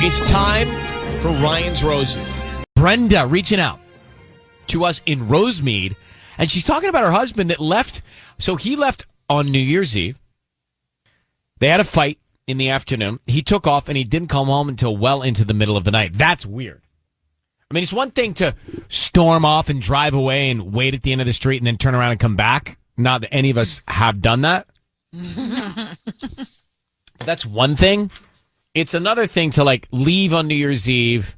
It's time for Ryan's Roses. Brenda reaching out to us in Rosemead, and she's talking about her husband that left. So he left on New Year's Eve. They had a fight in the afternoon. He took off, and he didn't come home until well into the middle of the night. That's weird. I mean, it's one thing to storm off and drive away and wait at the end of the street and then turn around and come back. Not that any of us have done that. That's one thing. It's another thing to, like, leave on New Year's Eve,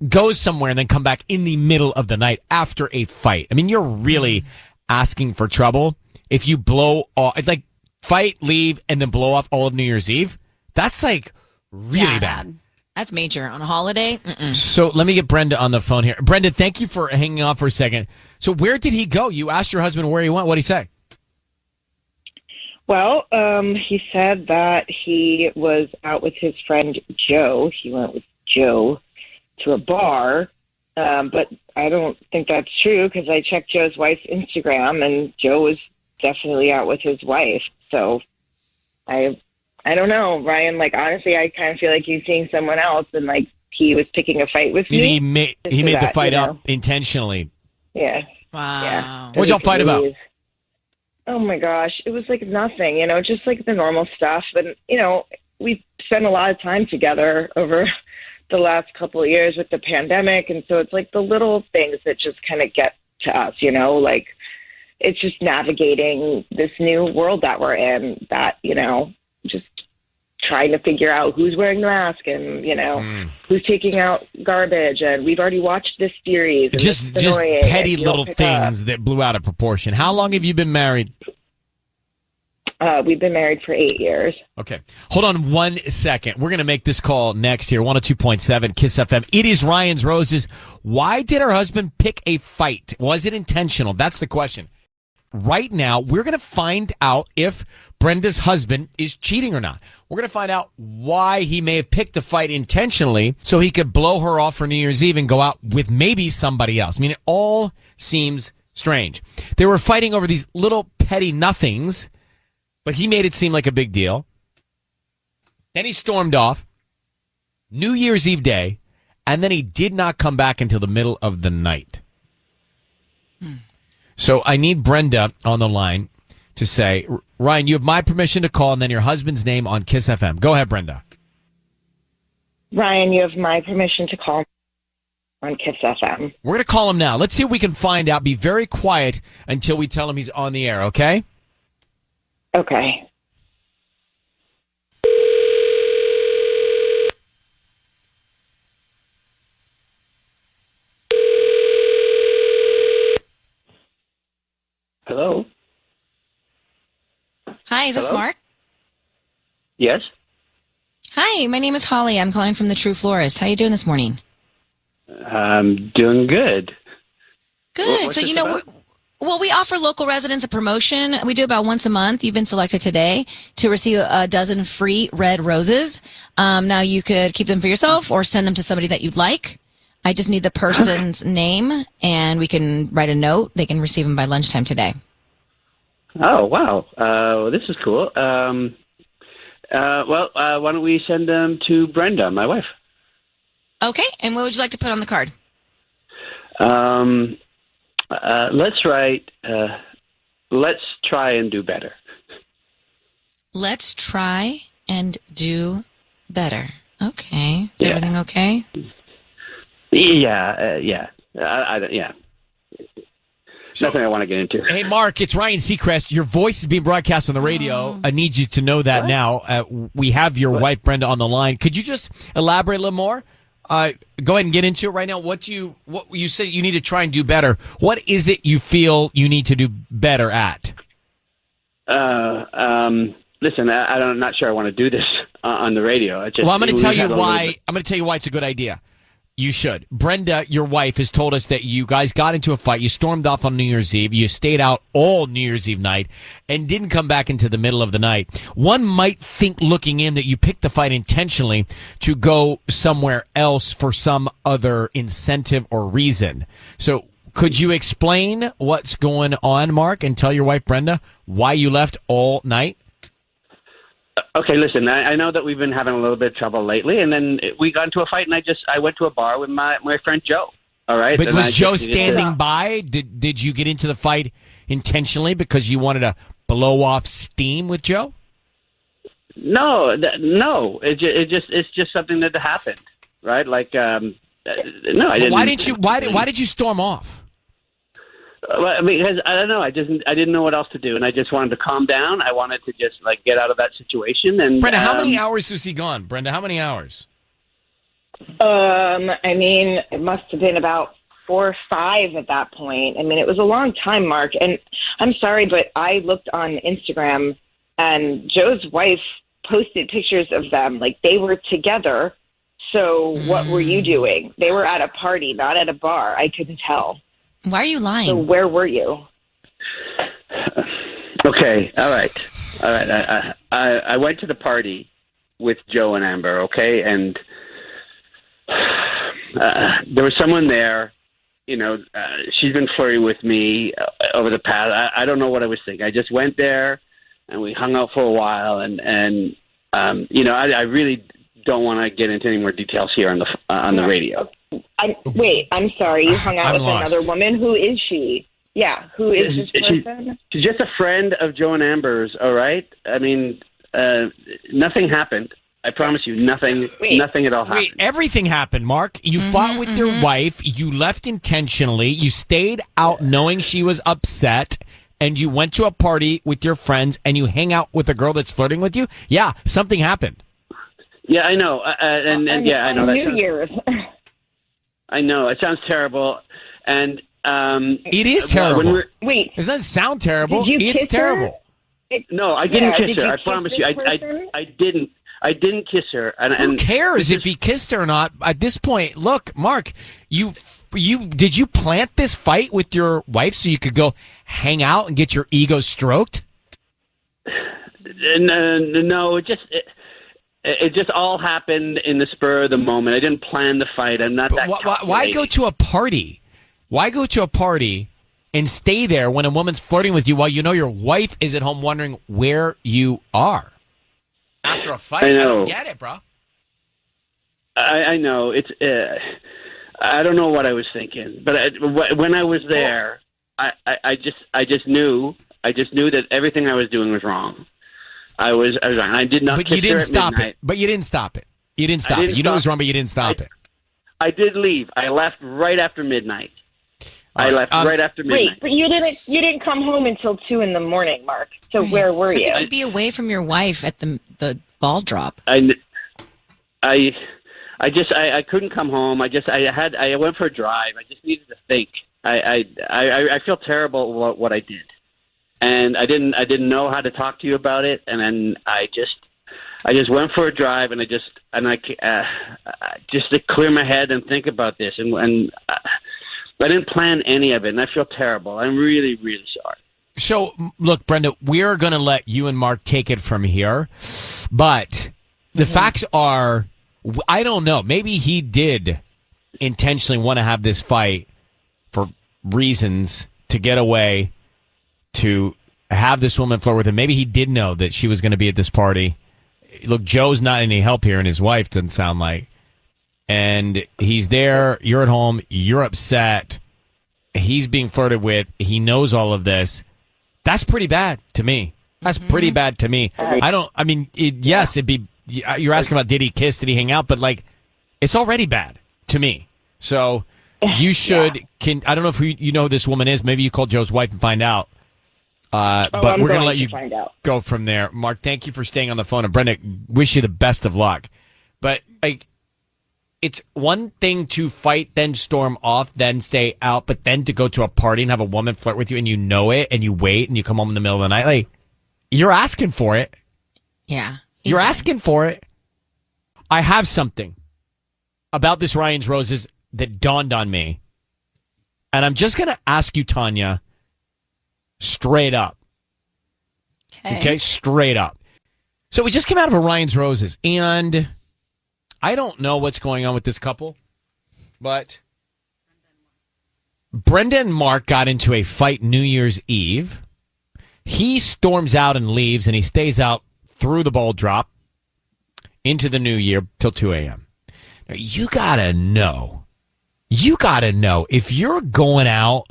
go somewhere, and then come back in the middle of the night after a fight. I mean, you're really asking for trouble. If you blow off, like, fight, leave, and then blow off all of New Year's Eve, that's, like, really bad. That's major. On a holiday? Mm-mm. So let me get Brenda on the phone here. Brenda, thank you for hanging on for a second. So where did he go? You asked your husband where he went. What did he say? Well, he said that he was out with his friend Joe. He went with Joe to a bar, but I don't think that's true because I checked Joe's wife's Instagram, and Joe was definitely out with his wife. So I don't know, Ryan. Like, honestly, I kind of feel like he's seeing someone else, and like he was picking a fight with me. He made the fight up intentionally. Yeah. Wow. Yeah. What'd y'all fight about? Oh my gosh, it was like nothing, just like the normal stuff. But, we spent a lot of time together over the last couple of years with the pandemic. And so it's like the little things that just kind of get to us, like it's just navigating this new world that we're in that, just trying to figure out who's wearing the mask and, who's taking out garbage. And we've already watched this series. And just petty little things that blew out of proportion. How long have you been married? We've been married for 8 years. Okay. Hold on 1 second. We're going to make this call next here. 102.7 KISS FM. It is Ryan's Roses. Why did her husband pick a fight? Was it intentional? That's the question. Right now, we're going to find out if Brenda's husband is cheating or not. We're going to find out why he may have picked a fight intentionally so he could blow her off for New Year's Eve and go out with maybe somebody else. I mean, it all seems strange. They were fighting over these little petty nothings, but he made it seem like a big deal. Then he stormed off New Year's Eve day, and then he did not come back until the middle of the night. So I need Brenda on the line to say, Ryan, you have my permission to call, and then your husband's name on KISS FM. Go ahead, Brenda. Ryan, you have my permission to call on KISS FM. We're going to call him now. Let's see if we can find out. Be very quiet until we tell him he's on the air, okay? Okay. Hello? Hi, is this Hello? Mark? Yes? Hi, my name is Holly. I'm calling from the True Florist. How you doing this morning? I'm doing good. Good. What's So, this about? we offer local residents a promotion. We do about once a month. You've been selected today to receive a dozen free red roses. Now, you could keep them for yourself or send them to somebody that you'd like. I just need the person's name, and we can write a note. They can receive them by lunchtime today. Oh, wow. This is cool. Why don't we send them to Brenda, my wife? Okay. And what would you like to put on the card? Let's write, let's try and do better. Let's try and do better. Okay. Is everything okay? Yeah. So, nothing I want to get into. Hey, Mark, it's Ryan Seacrest. Your voice is being broadcast on the radio. I need you to know that now. We have your wife, Brenda, on the line. Could you just elaborate a little more? Go ahead and get into it right now. What you say you need to try and do better. What is it you feel you need to do better at? Listen, I'm not sure I want to do this on the radio. I'm going to tell you why. I'm going to tell you why it's a good idea. You should. Brenda, your wife, has told us that you guys got into a fight. You stormed off on New Year's Eve. You stayed out all New Year's Eve night and didn't come back into the middle of the night. One might think, looking in, that you picked the fight intentionally to go somewhere else for some other incentive or reason. So could you explain what's going on, Mark, and tell your wife, Brenda, why you left all night? Okay, listen, I know that we've been having a little bit of trouble lately, and then we got into a fight, and I went to a bar with my friend Joe. All right, But and was I Joe just needed to- standing by? Did you get into the fight intentionally because you wanted to blow off steam with Joe? No, no. It's just something that happened, right? Like, no, I didn't. Why did you storm off? Well, because I don't know. I didn't know what else to do, and I just wanted to calm down. I wanted to just get out of that situation. And Brenda, how many hours was he gone? Brenda, how many hours? I mean, it must have been about 4 or 5 at that point. I mean, it was a long time, Mark. And I'm sorry, but I looked on Instagram, and Joe's wife posted pictures of them. Like, they were together. So what were you doing? They were at a party, not at a bar. I couldn't tell. Why are you lying? So where were you? Okay, all right. I went to the party with Joe and Amber, okay? And there was someone there. She's been flirting with me over the past. I don't know what I was thinking. I just went there, and we hung out for a while. And I really don't want to get into any more details here on the radio. I'm sorry. You hung out with another woman. Who is she? Yeah, who is this person? She's just a friend of Joe and Amber's. All right. I mean, nothing happened. I promise you, nothing at all happened. Wait, everything happened, Mark. You fought with your wife. You left intentionally. You stayed out knowing she was upset. And you went to a party with your friends and you hang out with a girl that's flirting with you. Yeah, something happened. Yeah, I know. And yeah, I know. New Year's. I know. It sounds terrible. And it is terrible. Wait. It doesn't sound terrible. Did you it's kiss terrible. Her? No, I didn't kiss her. You I kiss promise this you. person? I didn't. I didn't kiss her. Who cares if he kissed her or not? At this point, look, Mark, did you plant this fight with your wife so you could go hang out and get your ego stroked? No, it just all happened in the spur of the moment. I didn't plan the fight. I'm not that. Why go to a party? Why go to a party and stay there when a woman's flirting with you while you know your wife is at home wondering where you are? After a fight, I don't get it, bro. I know it's. I don't know what I was thinking, but when I was there, I just knew that everything I was doing was wrong. I was wrong. I did not. But you didn't stop it. But you didn't stop it. You didn't stop it. You know it was wrong, but you didn't stop it. I did leave. I left right after midnight. I left right after midnight. Wait, but you didn't come home until 2 a.m, Mark. So where were you? You'd be away from your wife at the ball drop. I couldn't come home. I went for a drive. I just needed to think. I feel terrible about what I did, and I didn't know how to talk to you about it. And then I just went for a drive, and just to clear my head and think about this, and I didn't plan any of it, and I feel terrible. I'm really, really sorry. So, look, Brenda, we're going to let you and Mark take it from here, but the facts are, I don't know, maybe he did intentionally want to have this fight for reasons to get away, to have this woman flirt with him. Maybe he did know that she was going to be at this party. Look, Joe's not any help here, and his wife doesn't sound like. And he's there, you're at home, you're upset, he's being flirted with, he knows all of this. That's pretty bad to me. That's pretty bad to me. Yes, it'd be, you're asking about did he kiss, did he hang out, but it's already bad to me. So you should, I don't know if you know who this woman is, maybe you call Joe's wife and find out. But we're going to let you go from there. Mark, thank you for staying on the phone, and Brenda, wish you the best of luck. But it's one thing to fight, then storm off, then stay out, but then to go to a party and have a woman flirt with you and you know it and you wait and you come home in the middle of the night. You're asking for it. Yeah. You're asking for it. I have something about this Ryan's Roses that dawned on me. And I'm just going to ask you, Tanya, straight up. Okay, straight up. So we just came out of a Ryan's Roses, and I don't know what's going on with this couple, but Brenda and Mark got into a fight New Year's Eve. He storms out and leaves, and he stays out through the ball drop into the new year till 2 a.m. Now, you gotta know if you're going out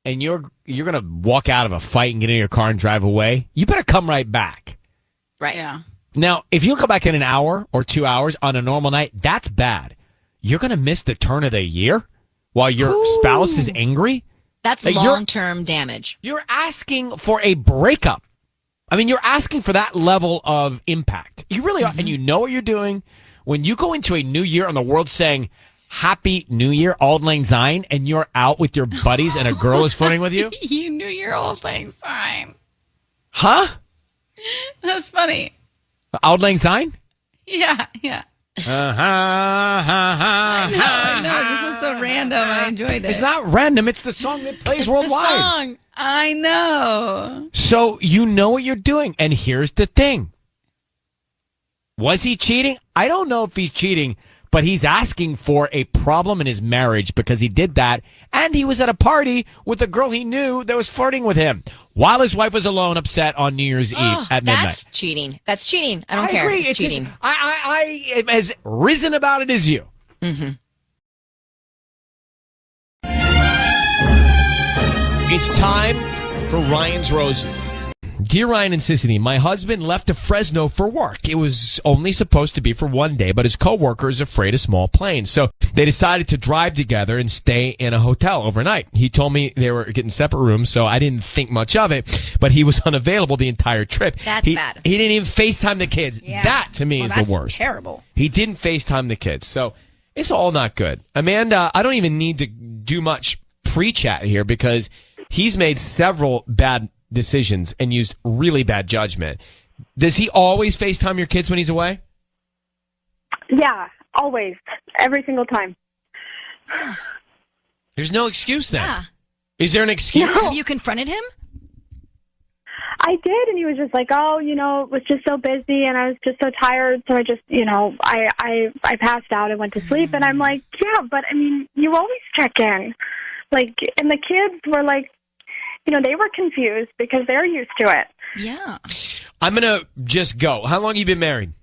and you're gonna walk out of a fight and get in your car and drive away, you better come right back. Right. Yeah. Now, if you come back in an hour or 2 hours on a normal night, that's bad. You're gonna miss the turn of the year while your spouse is angry. That's long-term damage. You're asking for a breakup. I mean, you're asking for that level of impact. You really are, and you know what you're doing. When you go into a new year and the world saying, Happy New Year, Auld Lang Syne, and you're out with your buddies and a girl is flirting with you? You knew your Auld Lang Syne. Huh? That's funny. Auld Lang Syne? Yeah. I know. It just was so random. I enjoyed it. It's not random. It's the song that plays worldwide. The song. I know. So you know what you're doing. And here's the thing. Was he cheating? I don't know if he's cheating, but he's asking for a problem in his marriage because he did that. And he was at a party with a girl he knew that was flirting with him while his wife was alone, upset on New Year's Eve at midnight. That's cheating. That's cheating. I don't care. Agree. It's cheating. Just, I am as risen about it as you. Mm-hmm. It's time for Ryan's Roses. Dear Ryan and Sissany, my husband left to Fresno for work. It was only supposed to be for one day, but his coworker is afraid of small planes. So they decided to drive together and stay in a hotel overnight. He told me they were getting separate rooms, so I didn't think much of it, but he was unavailable the entire trip. That's bad. He didn't even FaceTime the kids. Yeah. That, to me, is the worst. Terrible. He didn't FaceTime the kids. So it's all not good. Amanda, I don't even need to do much pre-chat here because he's made several bad decisions and used really bad judgment. Does he always FaceTime your kids when he's away? Yeah, always. Every single time. There's no excuse then. Yeah. Is there an excuse? Have you confronted him? I did, and he was just like, oh, it was just so busy, and I was just so tired, so I just, I passed out and went to sleep, and I'm like, yeah, but, I mean, you always check in. Like, and the kids were like, they were confused because they're used to it. Yeah. I'm going to just go. How long have you been married?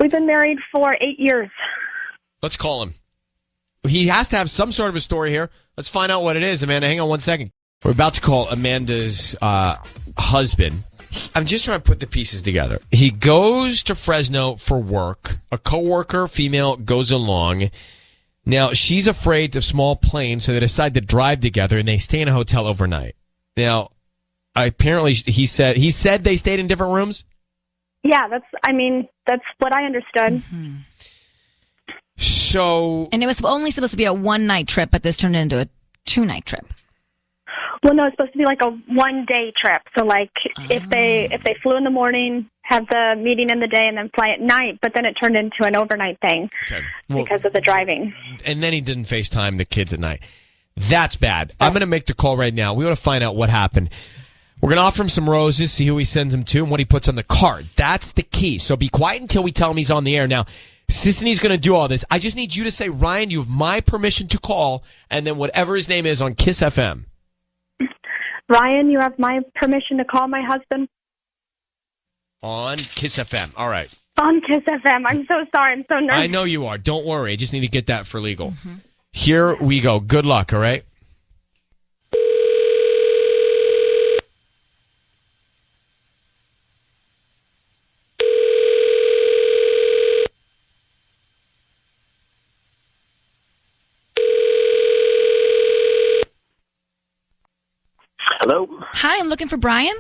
We've been married for 8 years. Let's call him. He has to have some sort of a story here. Let's find out what it is, Amanda. Hang on 1 second. We're about to call Amanda's husband. I'm just trying to put the pieces together. He goes to Fresno for work. A coworker, female, goes along. Now, she's afraid of small planes, so they decide to drive together, and they stay in a hotel overnight. Now, apparently, he said they stayed in different rooms? Yeah, that's what I understood. Mm-hmm. So... And it was only supposed to be a one-night trip, but this turned into a two-night trip. Well, no, it's supposed to be like a one-day trip. So, like, if they flew in the morning, have the meeting in the day, and then fly at night, but then it turned into an overnight thing because of the driving. And then he didn't FaceTime the kids at night. That's bad. I'm going to make the call right now. We want to find out what happened. We're going to offer him some roses, see who he sends them to, and what he puts on the card. That's the key. So be quiet until we tell him he's on the air. Now, Sissany's going to do all this. I just need you to say, Ryan, you have my permission to call, and then whatever his name is on Kiss FM. Ryan, you have my permission to call my husband? On Kiss FM. All right. On Kiss FM. I'm so sorry. I'm so nervous. I know you are. Don't worry. I just need to get that for legal. Mm-hmm. Here we go. Good luck, all right? Hello? Hi, I'm looking for Brian.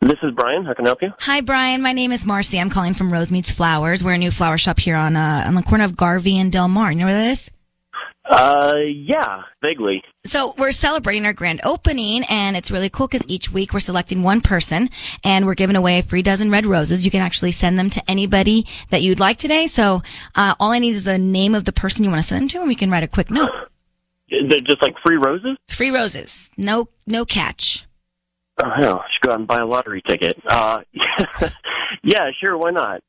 This is Brian. How can I help you? Hi, Brian. My name is Marcy. I'm calling from Rose Meets Flowers. We're a new flower shop here on the corner of Garvey and Del Mar. You know where that is? Yeah, vaguely. So we're celebrating our grand opening, and it's really cool because each week we're selecting one person, and we're giving away a free dozen red roses. You can actually send them to anybody that you'd like today. So all I need is the name of the person you want to send them to, and we can write a quick note. They're just like free roses? Free roses. No catch. Oh, hell, I should go out and buy a lottery ticket. Yeah, sure, why not?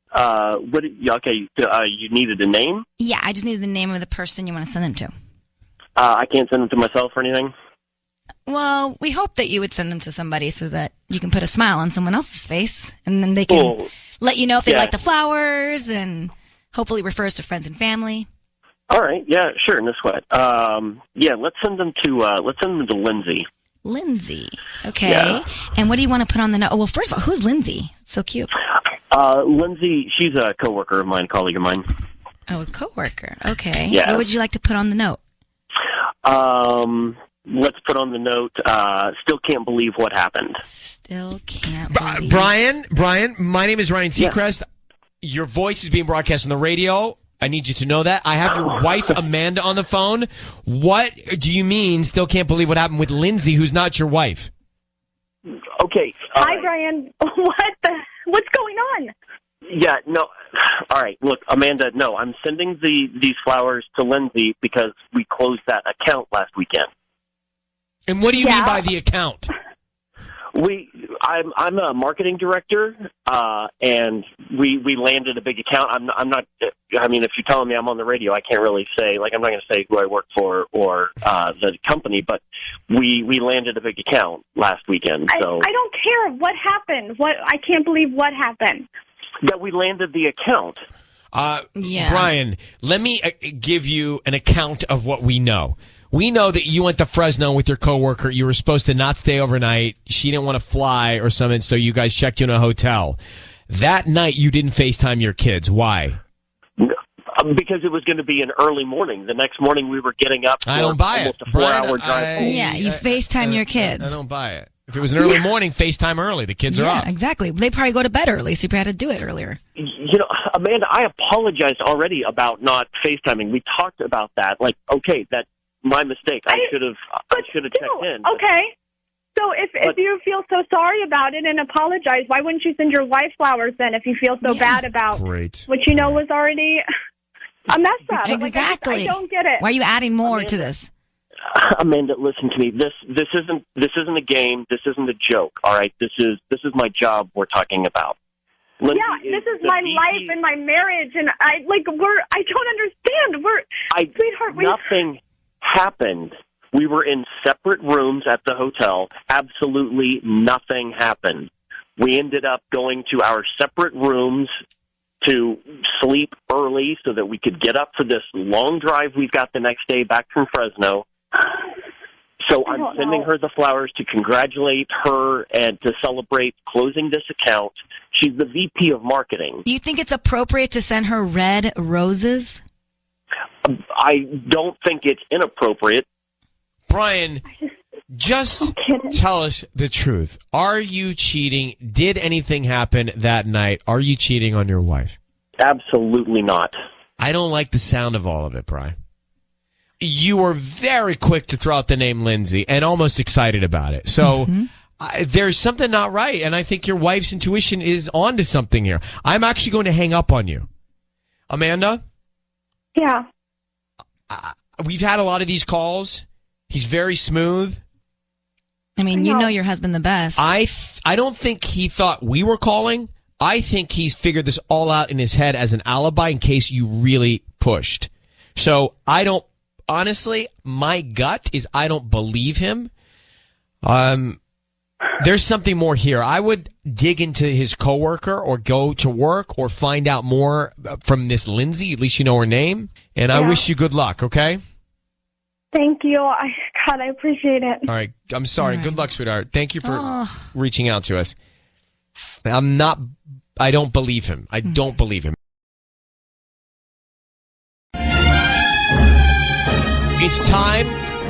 You needed a name? Yeah, I just needed the name of the person you want to send them to. I can't send them to myself or anything? Well, we hope that you would send them to somebody so that you can put a smile on someone else's face, and then they can let you know if they like the flowers, and hopefully refers to friends and family. All right. Yeah, sure. No sweat. Let's send them to Lindsay. Lindsay. Okay. Yeah. And what do you want to put on the note? Oh, well, first of all, who's Lindsay? So cute. Lindsay, she's a coworker of mine, colleague of mine. Oh, a coworker. Okay. Yeah. What would you like to put on the note? Let's put on the note, still can't believe what happened. Still can't believe. Brian, my name is Ryan Seacrest. Yeah. Your voice is being broadcast on the radio. I need you to know that. I have your wife, Amanda, on the phone. What do you mean, still can't believe what happened with Lindsay, who's not your wife? Okay. Hi, Brian. What's going on? Yeah, no. All right, look, Amanda, no, I'm sending these flowers to Lindsay because we closed that account last weekend. And what do you mean by the account? I'm a marketing director, and we landed a big account. I'm not. I mean, if you're telling me I'm on the radio, I can't really say. Like, I'm not going to say who I work for or the company, but we landed a big account last weekend. So I don't care what happened. I can't believe what happened. That we landed the account. Brian, let me give you an account of what we know. We know that you went to Fresno with your coworker. You were supposed to not stay overnight. She didn't want to fly or something, so you guys checked you in a hotel. That night, you didn't FaceTime your kids. Why? Because it was going to be an early morning. The next morning, we were getting up. I don't buy it. A 4-hour drive. You FaceTime your kids. I don't buy it. If it was an early morning, FaceTime early. The kids are up. Yeah, exactly. They probably go to bed early, so you probably had to do it earlier. You know, Amanda, I apologized already about not FaceTiming. We talked about that. Like, okay, that's my mistake. I should have checked in. Okay. So if you feel so sorry about it and apologize, why wouldn't you send your wife flowers then if you feel so bad about what you know was already a mess up? Exactly. Like, I don't get it. Why are you adding more to this? Amanda, listen to me. This isn't a game. This isn't a joke. All right. This is my job we're talking about. Lindsay this is my life and my marriage, and I don't understand. Sweetheart, nothing happened. We were in separate rooms at the hotel. Absolutely nothing happened. We ended up going to our separate rooms to sleep early so that we could get up for this long drive we've got the next day back from Fresno. So I'm sending her the flowers to congratulate her and to celebrate closing this account. She's the VP of marketing. Do you think it's appropriate to send her red roses? I don't think it's inappropriate. Brian, just tell us the truth. Are you cheating? Did anything happen that night? Are you cheating on your wife? Absolutely not. I don't like the sound of all of it, Brian. You were very quick to throw out the name Lindsay and almost excited about it. So there's something not right, and I think your wife's intuition is onto something here. I'm actually going to hang up on you. Amanda? Yeah. We've had a lot of these calls. He's very smooth. I mean, you know your husband the best. I don't think he thought we were calling. I think he's figured this all out in his head as an alibi in case you really pushed. So honestly, my gut is I don't believe him. There's something more here. I would dig into his coworker or go to work or find out more from this Lindsay. At least you know her name. And I wish you good luck, okay? Thank you. God, I appreciate it. All right. I'm sorry. Good luck, sweetheart. Thank you for reaching out to us. I don't believe him. I don't believe him. It's time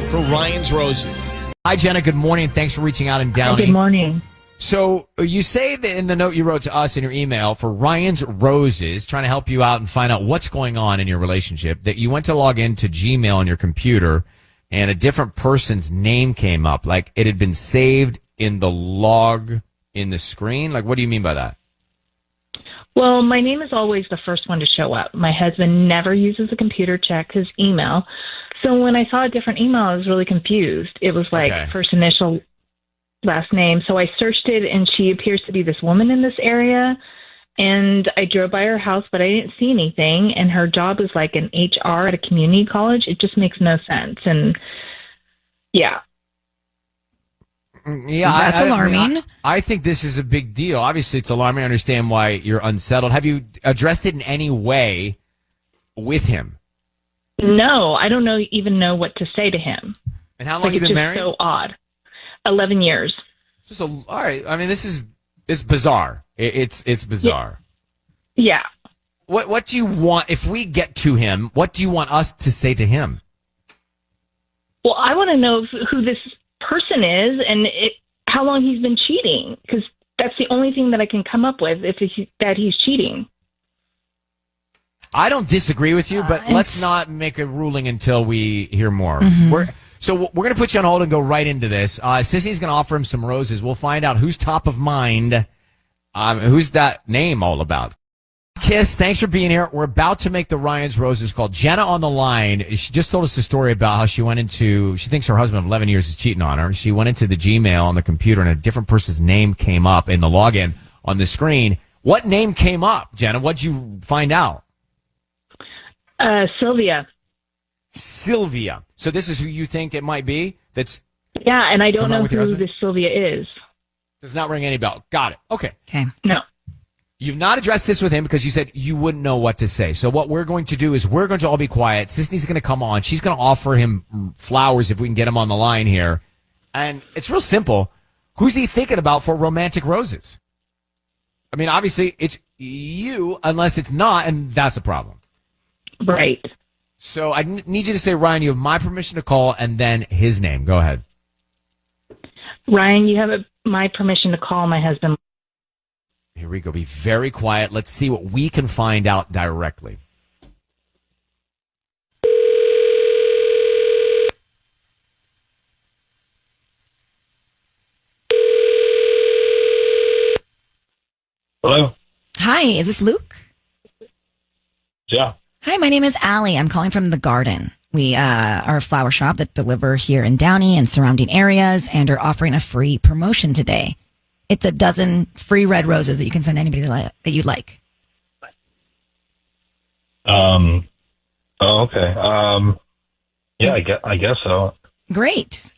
for Ryan's Roses. Hi, Jenna. Good morning. Thanks for reaching out and Downey. Good morning. So you say that in the note you wrote to us in your email for Ryan's Roses, trying to help you out and find out what's going on in your relationship, that you went to log into Gmail on your computer and a different person's name came up, like it had been saved in the log in the screen. Like, what do you mean by that? Well, my name is always the first one to show up. My husband never uses a computer to check his email. So when I saw a different email, I was really confused. It was like first initial, last name. So I searched it, and she appears to be this woman in this area. And I drove by her house, but I didn't see anything. And her job is like an HR at a community college. It just makes no sense. And yeah. Yeah, That's alarming. I think this is a big deal. Obviously, it's alarming. I understand why you're unsettled. Have you addressed it in any way with him? No, I don't even know what to say to him. And how long have you been married? It's so odd. 11 years. All right. I mean, it's bizarre. It's bizarre. Yeah. What do you want, if we get to him, what do you want us to say to him? Well, I want to know who this person is and how long he's been cheating, because that's the only thing that I can come up with that he's cheating. I don't disagree with you, but let's not make a ruling until we hear more. We're going to put you on hold and go right into this. Sissy's going to offer him some roses. We'll find out who's top of mind. Who's that name all about? Kiss, thanks for being here. We're about to make the Ryan's Roses call. Jenna on the line. She just told us a story about how she thinks her husband of 11 years is cheating on her. She went into the Gmail on the computer and a different person's name came up in the login on the screen. What name came up, Jenna? What'd you find out? Sylvia. Sylvia. So this is who you think it might be? Yeah, and I don't know who this Sylvia is. Does not ring any bell. Got it. Okay. No. You've not addressed this with him because you said you wouldn't know what to say. So what we're going to do is we're going to all be quiet. Sisney's going to come on. She's going to offer him flowers if we can get him on the line here. And it's real simple. Who's he thinking about for romantic roses? I mean, obviously, it's you unless it's not, and that's a problem. Right. So I need you to say, Ryan, you have my permission to call, and then his name. Go ahead. Ryan, you have my permission to call my husband. Here we go. Be very quiet. Let's see what we can find out directly. Hello? Hi, is this Luke? Yeah. Hi, my name is Allie. I'm calling from The Garden. We are a flower shop that deliver here in Downey and surrounding areas and are offering a free promotion today. It's a dozen free red roses that you can send anybody that you'd like. Oh, okay. Yeah, I guess so. Great.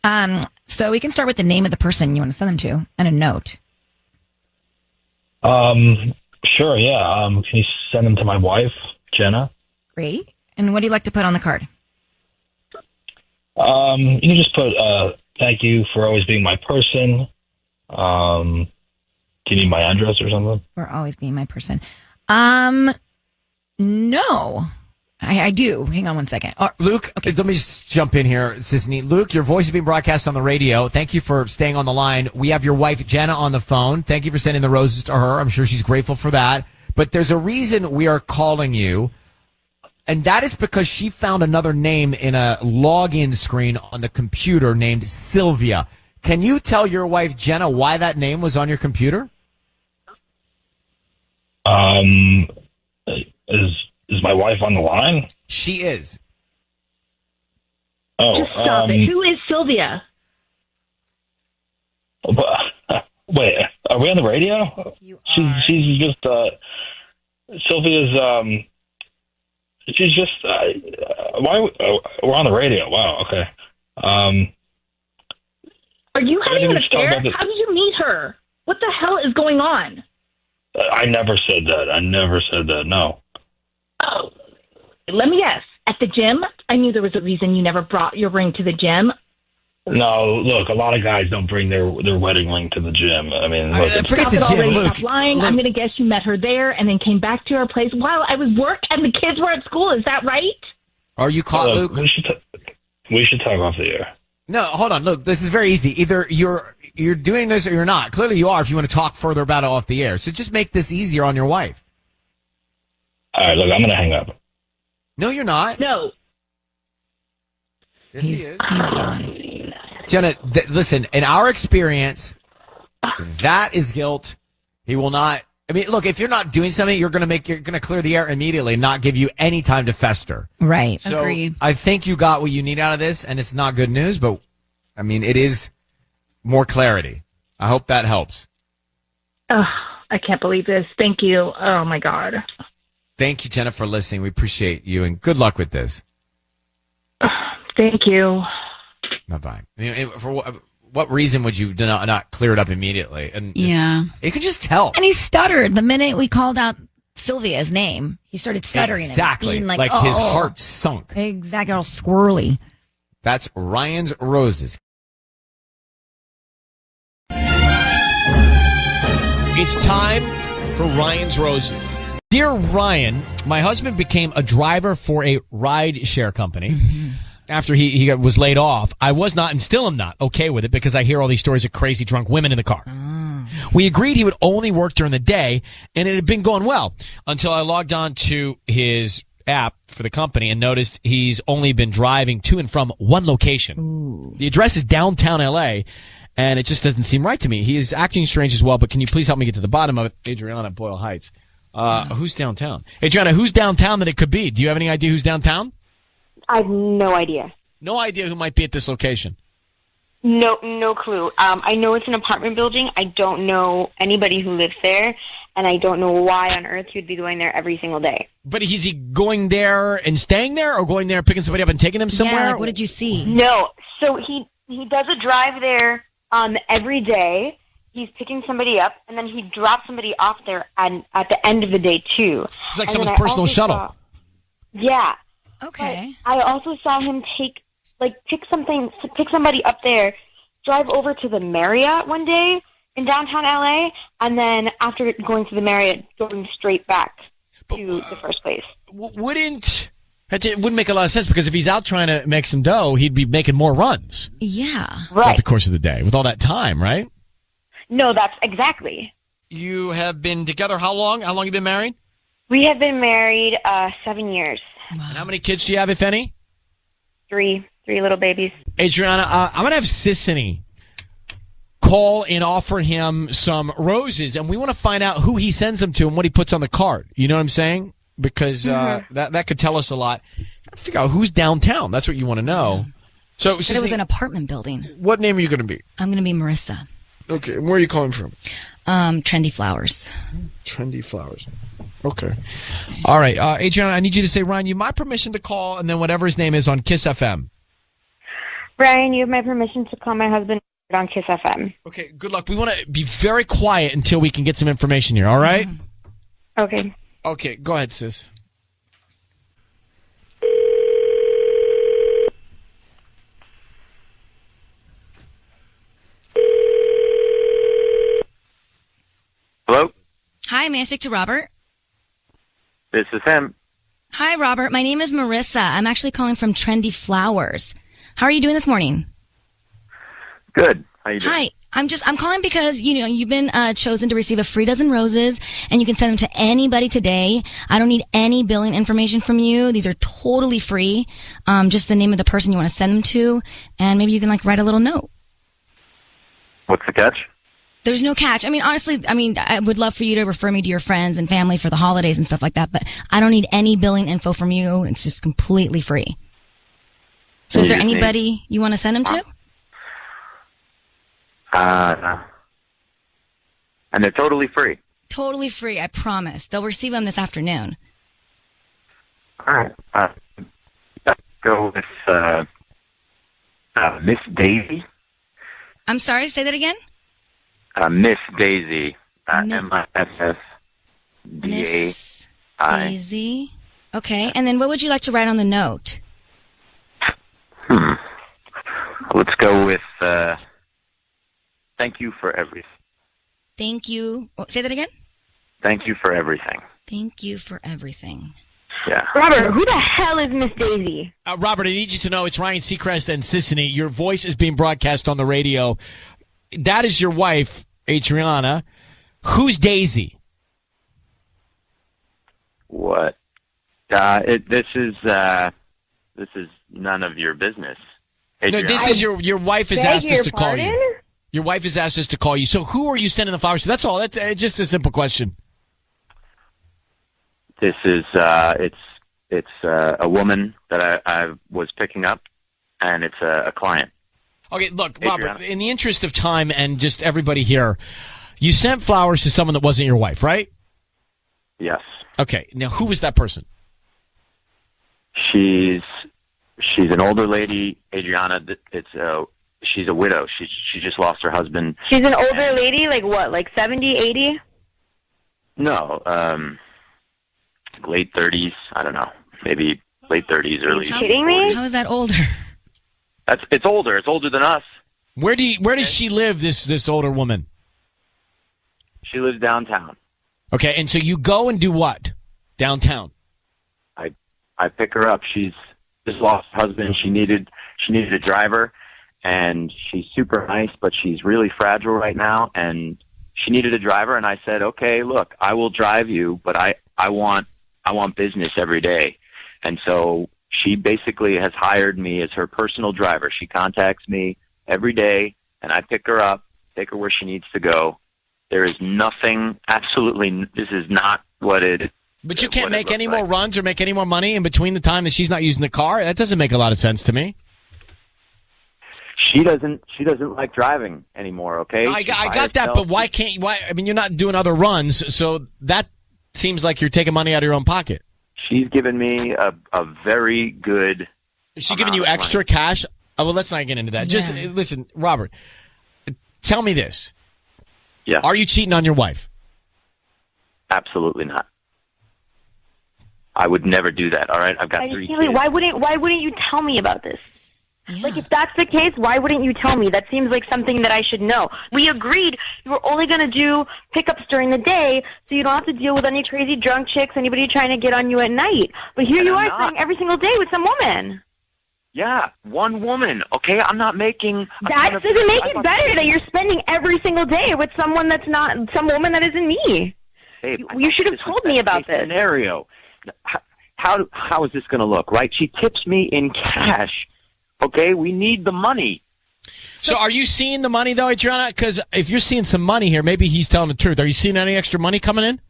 So we can start with the name of the person you want to send them to and a note. Sure, yeah. Can you send them to my wife, Jenna? Great. And what do you like to put on the card? You can just put, thank you for always being my person. Do you need my address or something? For always being my person. No. I do. Hang on one second. Luke, okay. Let me just jump in here. Sisney. Luke, your voice is being broadcast on the radio. Thank you for staying on the line. We have your wife, Jenna, on the phone. Thank you for sending the roses to her. I'm sure she's grateful for that. But there's a reason we are calling you, and that is because she found another name in a login screen on the computer named Sylvia. Can you tell your wife, Jenna, why that name was on your computer? Is my wife on the line? She is. Oh, just stop it. Who is Sylvia? Wait, are we on the radio? You are. She's just Sylvia's. She's just. Why we're on the radio? Wow. Okay. Are you having an affair? How did you meet her? What the hell is going on? I never said that. No. Oh, let me guess. At the gym? I knew there was a reason you never brought your ring to the gym. No, look, a lot of guys don't bring their wedding ring to the gym. I mean, forget the gym. Look, stop lying. I'm going to guess you met her there and then came back to our place while I was work and the kids were at school. Is that right? Are you caught, Luke? We should talk off the air. No, hold on. Look, this is very easy. Either you're doing this or you're not. Clearly you are if you want to talk further about it off the air. So just make this easier on your wife. All right, look, I'm going to hang up. No, you're not. No. Yes, he is. He's gone. Jenna, listen, in our experience, that is guilt. He will not. I mean, look, if you're not doing something, you're going to clear the air immediately and not give you any time to fester. Right. So Agreed. I think you got what you need out of this, and it's not good news, but I mean, it is more clarity. I hope that helps. Oh, I can't believe this. Thank you. Oh my God. Thank you, Jenna, for listening. We appreciate you, and good luck with this. Thank you. Bye-bye. I mean, What reason would you not clear it up immediately? And Yeah. you could just tell. And he stuttered the minute we called out Sylvia's name. He started stuttering. Exactly. And like his heart sunk. Exactly. All squirrely. That's Ryan's Roses. It's time for Ryan's Roses. Dear Ryan, my husband became a driver for a ride share company. After he was laid off. I was not, and still am not, okay with it because I hear all these stories of crazy drunk women in the car. We agreed he would only work during the day, and it had been going well until I logged on to his app for the company and noticed he's only been driving to and from one location. Ooh. The address is downtown L.A., and it just doesn't seem right to me. He is acting strange as well, but can you please help me get to the bottom of it? Adriana, Boyle Heights. Who's downtown? Adriana, who's downtown that it could be? Do you have any idea who's downtown? I have no idea. No idea who might be at this location? No clue. I know it's an apartment building. I don't know anybody who lives there, and I don't know why on earth he would be going there every single day. But is he going there and staying there, or going there, picking somebody up and taking them somewhere? Yeah, like, what did you see? No. So he does a drive there every day. He's picking somebody up, and then he drops somebody off there at the end of the day, too. It's like someone's personal shuttle. Yeah. Okay. But I also saw him pick somebody up there, drive over to the Marriott one day in downtown LA, and then after going to the Marriott, going straight back to the first place. It wouldn't make a lot of sense because if he's out trying to make some dough, he'd be making more runs. Yeah. Right. Throughout the course of the day with all that time, right? No, that's exactly. You have been together how long? How long have you been married? We have been married 7 years. And how many kids do you have, if any? Three little babies. Adriana, I'm going to have Sissany call and offer him some roses, and we want to find out who he sends them to and what he puts on the card. You know what I'm saying? Because that could tell us a lot. Figure out who's downtown. That's what you want to know. So Sissany, it was an apartment building. What name are you going to be? I'm going to be Marissa. Okay. Where are you calling from? Trendy Flowers. Trendy Flowers. Okay. All right. Adriana, I need you to say, Ryan, you have my permission to call, and then whatever his name is on Kiss FM. Ryan, you have my permission to call my husband on Kiss FM. Okay, good luck. We want to be very quiet until we can get some information here, all right? Okay. Okay, go ahead, sis. Hello? Hi, may I speak to Robert? This is him. Hi, Robert. My name is Marissa. I'm actually calling from Trendy Flowers. How are you doing this morning? Good. How you doing? Hi. I'm calling because, you've been chosen to receive a free dozen roses, and you can send them to anybody today. I don't need any billing information from you. These are totally free. Just the name of the person you want to send them to, and maybe you can, write a little note. What's the catch? There's no catch. Honestly, I would love for you to refer me to your friends and family for the holidays and stuff like that, but I don't need any billing info from you. It's just completely free. So is there anybody you want to send them to? And they're totally free. Totally free, I promise. They'll receive them this afternoon. All right. Let's go with Miss Daisy. I'm sorry, say that again? Miss Daisy. MISSDAI. Miss Daisy. Okay, and then what would you like to write on the note? Let's go with thank you for everything. Thank you. Say that again? Thank you for everything. Thank you for everything. Yeah. Robert, who the hell is Miss Daisy? Robert, I need you to know it's Ryan Seacrest and Sissany. Your voice is being broadcast on the radio. That is your wife, Adriana. Who's Daisy? What? This is none of your business. Adriana. No, this is your wife has asked us to call you. Your wife has asked us to call you. So who are you sending the flowers to? That's all. That's just a simple question. This is it's a woman that I was picking up, and it's a client. Okay, look, Adriana. Robert, in the interest of time and just everybody here, you sent flowers to someone that wasn't your wife, right? Yes. Okay, now who was that person? She's an older lady, Adriana. she's a widow. She just lost her husband. She's an older lady, like what, like 70, 80? No, late 30s. I don't know. Maybe late 30s, early. Are you kidding me? How is that older? It's older. It's older than us. Where does she live, this older woman? She lives downtown. Okay, and so you go and do what downtown? I pick her up. She's just lost her husband. She needed a driver, and she's super nice, but she's really fragile right now, and she needed a driver, and I said, okay, look, I will drive you, but I want business every day. And so she basically has hired me as her personal driver. She contacts me every day, and I pick her up, take her where she needs to go. There is nothing, absolutely, this is not what it. But you can't make any more runs or make any more money in between the time that she's not using the car? That doesn't make a lot of sense to me. She doesn't like driving anymore, okay? I got that, but why can't you? I mean, you're not doing other runs, so that seems like you're taking money out of your own pocket. She's given me a very good. Is she giving you extra cash? Oh, well, let's not get into that. Just listen, Robert, tell me this. Yeah. Are you cheating on your wife? Absolutely not. I would never do that. All right, I've got 3 kids. Why wouldn't you tell me about this? Yeah. Like, if that's the case, why wouldn't you tell me? That seems like something that I should know. We agreed you were only going to do pickups during the day, so you don't have to deal with any crazy drunk chicks, anybody trying to get on you at night. But here you are spending every single day with some woman. Yeah, one woman. Okay, I'm not making. That doesn't make it better that you're spending every single day with someone that's not some woman that isn't me. Babe, you should have told me about this scenario. How is this going to look? Right? She tips me in cash. Okay, we need the money. So are you seeing the money, though, Adriana? Because if you're seeing some money here, maybe he's telling the truth. Are you seeing any extra money coming in?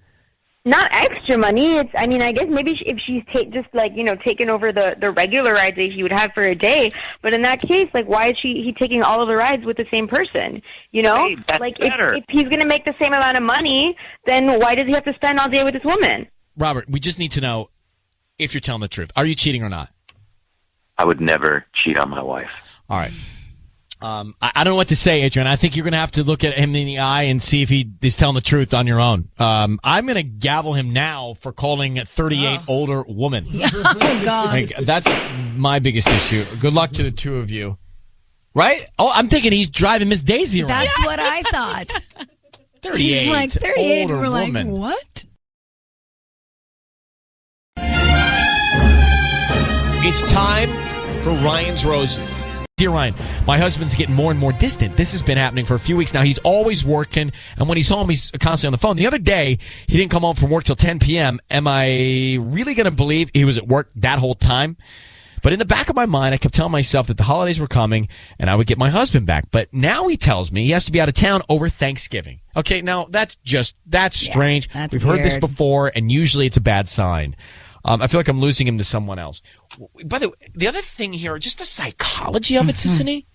Not extra money. I guess maybe if she's taken over the regular rides that he would have for a day. But in that case, like, why is he taking all of the rides with the same person? You know, hey, that's like better. If he's going to make the same amount of money, then why does he have to spend all day with this woman? Robert, we just need to know if you're telling the truth. Are you cheating or not? I would never cheat on my wife. All right. I don't know what to say, Adrian. I think you're going to have to look at him in the eye and see if he is telling the truth on your own. I'm going to gavel him now for calling a 38 older woman. Oh, God. Like, that's my biggest issue. Good luck to the two of you. Right? Oh, I'm thinking he's driving Miss Daisy around. That's what I thought. 38. He's like 38. Older We're like, woman. what? It's time for Ryan's Roses. Dear Ryan, my husband's getting more and more distant. This has been happening for a few weeks now. He's always working, and when he's home, he's constantly on the phone. The other day, he didn't come home from work till 10 p.m. Am I really going to believe he was at work that whole time? But in the back of my mind, I kept telling myself that the holidays were coming, and I would get my husband back. But now he tells me he has to be out of town over Thanksgiving. Okay, now that's strange. That's We've heard this weird. before, and usually it's a bad sign. I feel like I'm losing him to someone else. By the way, the other thing here, just the psychology of it, Sissany.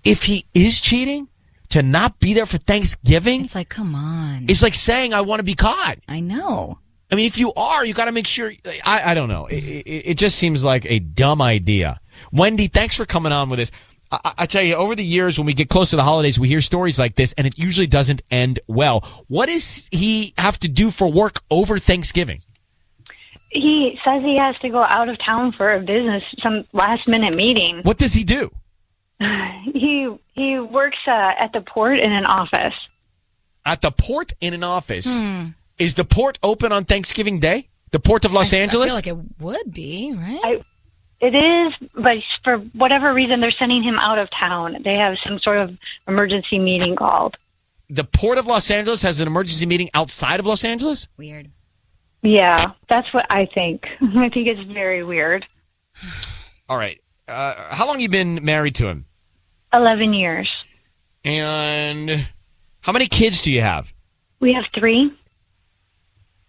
If he is cheating, to not be there for Thanksgiving, It's like, come on. it's like saying I want to be caught. I know. I mean, if you are, you got to make sure. I don't know. It just seems like a dumb idea. Wendy, thanks for coming on with us. I tell you, over the years, when we get close to the holidays, we hear stories like this, and it usually doesn't end well. What does he have to do for work over Thanksgiving? He says he has to go out of town for a business, some last-minute meeting. What does he do? He works at the port in an office. At the port in an office. Is the port open on Thanksgiving Day? The port of Los Angeles? I feel like it would be, right? It is, but for whatever reason, they're sending him out of town. They have some sort of emergency meeting called. The port of Los Angeles has an emergency meeting outside of Los Angeles? Weird. Yeah, that's what I think. I think it's very weird. All right. How long have you been married to him? 11 years. And how many kids do you have? We have 3.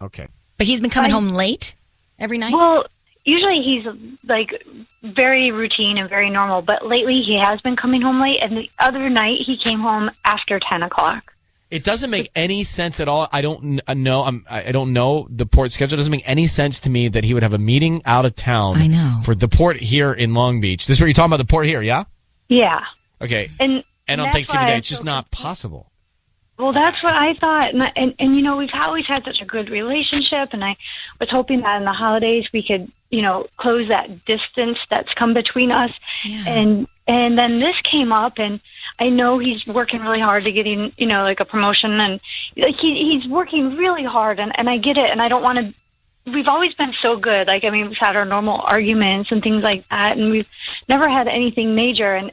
Okay. But he's been coming home late every night? Well, usually he's like very routine and very normal, but lately he has been coming home late, and the other night he came home after 10 o'clock. It doesn't make any sense at all. I don't know. I don't know the port schedule. It doesn't make any sense to me that he would have a meeting out of town. I know. For the port here in Long Beach. This is where you're talking about the port here, yeah? Yeah. Okay. And on that's Thanksgiving why Day, I'm it's just so not possible. Well, that's what I thought, and you know, we've always had such a good relationship, and I was hoping that in the holidays we could, you know, close that distance that's come between us. Yeah. And then this came up, and I know he's working really hard to getting, you know, like a promotion, and like he's working really hard, and I get it, and I don't want to. We've always been so good. Like, I mean, we've had our normal arguments and things like that, and we've never had anything major, and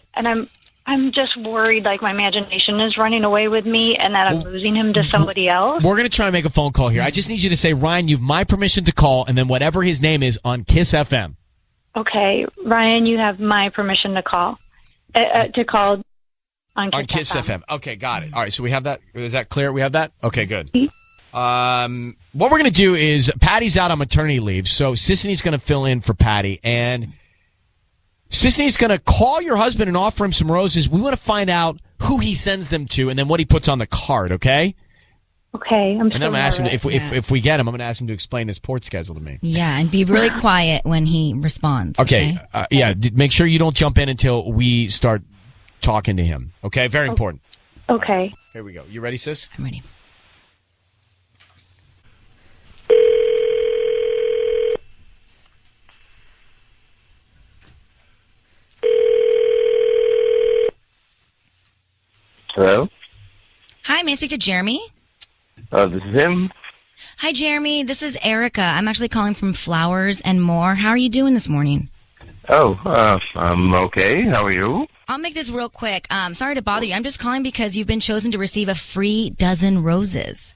I'm just worried, like, my imagination is running away with me and that I'm losing him to somebody else. We're going to try and make a phone call here. I just need you to say, Ryan, you've my permission to call, and then whatever his name is on Kiss FM. Okay, Ryan, you have my permission to call. On Kiss FM. Okay, got it. All right, so we have that. Is that clear? We have that? Okay, good. What we're going to do is, Patty's out on maternity leave, so Sisney's going to fill in for Patty, and Sisney's going to call your husband and offer him some roses. We want to find out who he sends them to and then what he puts on the card, okay? Okay, I'm And then I'm going to ask him, if we get him, I'm going to ask him to explain his port schedule to me. Yeah, and be really quiet when he responds. Okay, make sure you don't jump in until we start talking to him, okay? Very important. Okay. Here we go. You ready, sis? I'm ready. Hello? Hi, may I speak to Jeremy? This is him. Hi, Jeremy. This is Erica. I'm actually calling from Flowers and More. How are you doing this morning? I'm okay. How are you? I'll make this real quick. Sorry to bother you. I'm just calling because you've been chosen to receive a free dozen roses.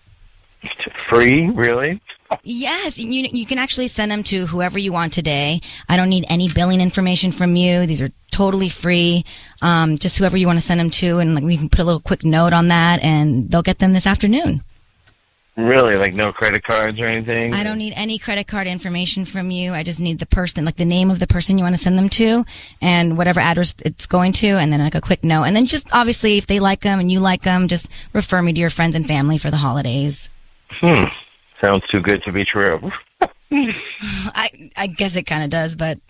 Free? Really? Yes, you can actually send them to whoever you want today. I don't need any billing information from you. These are totally free. Just whoever you want to send them to, and like we can put a little quick note on that, and they'll get them this afternoon. Really? Like no credit cards or anything? I don't need any credit card information from you. I just need the person, like the name of the person you want to send them to, and whatever address it's going to, and then like a quick note. And then just obviously, if they like them and you like them, just refer me to your friends and family for the holidays. Sounds too good to be true. I guess it kind of does, but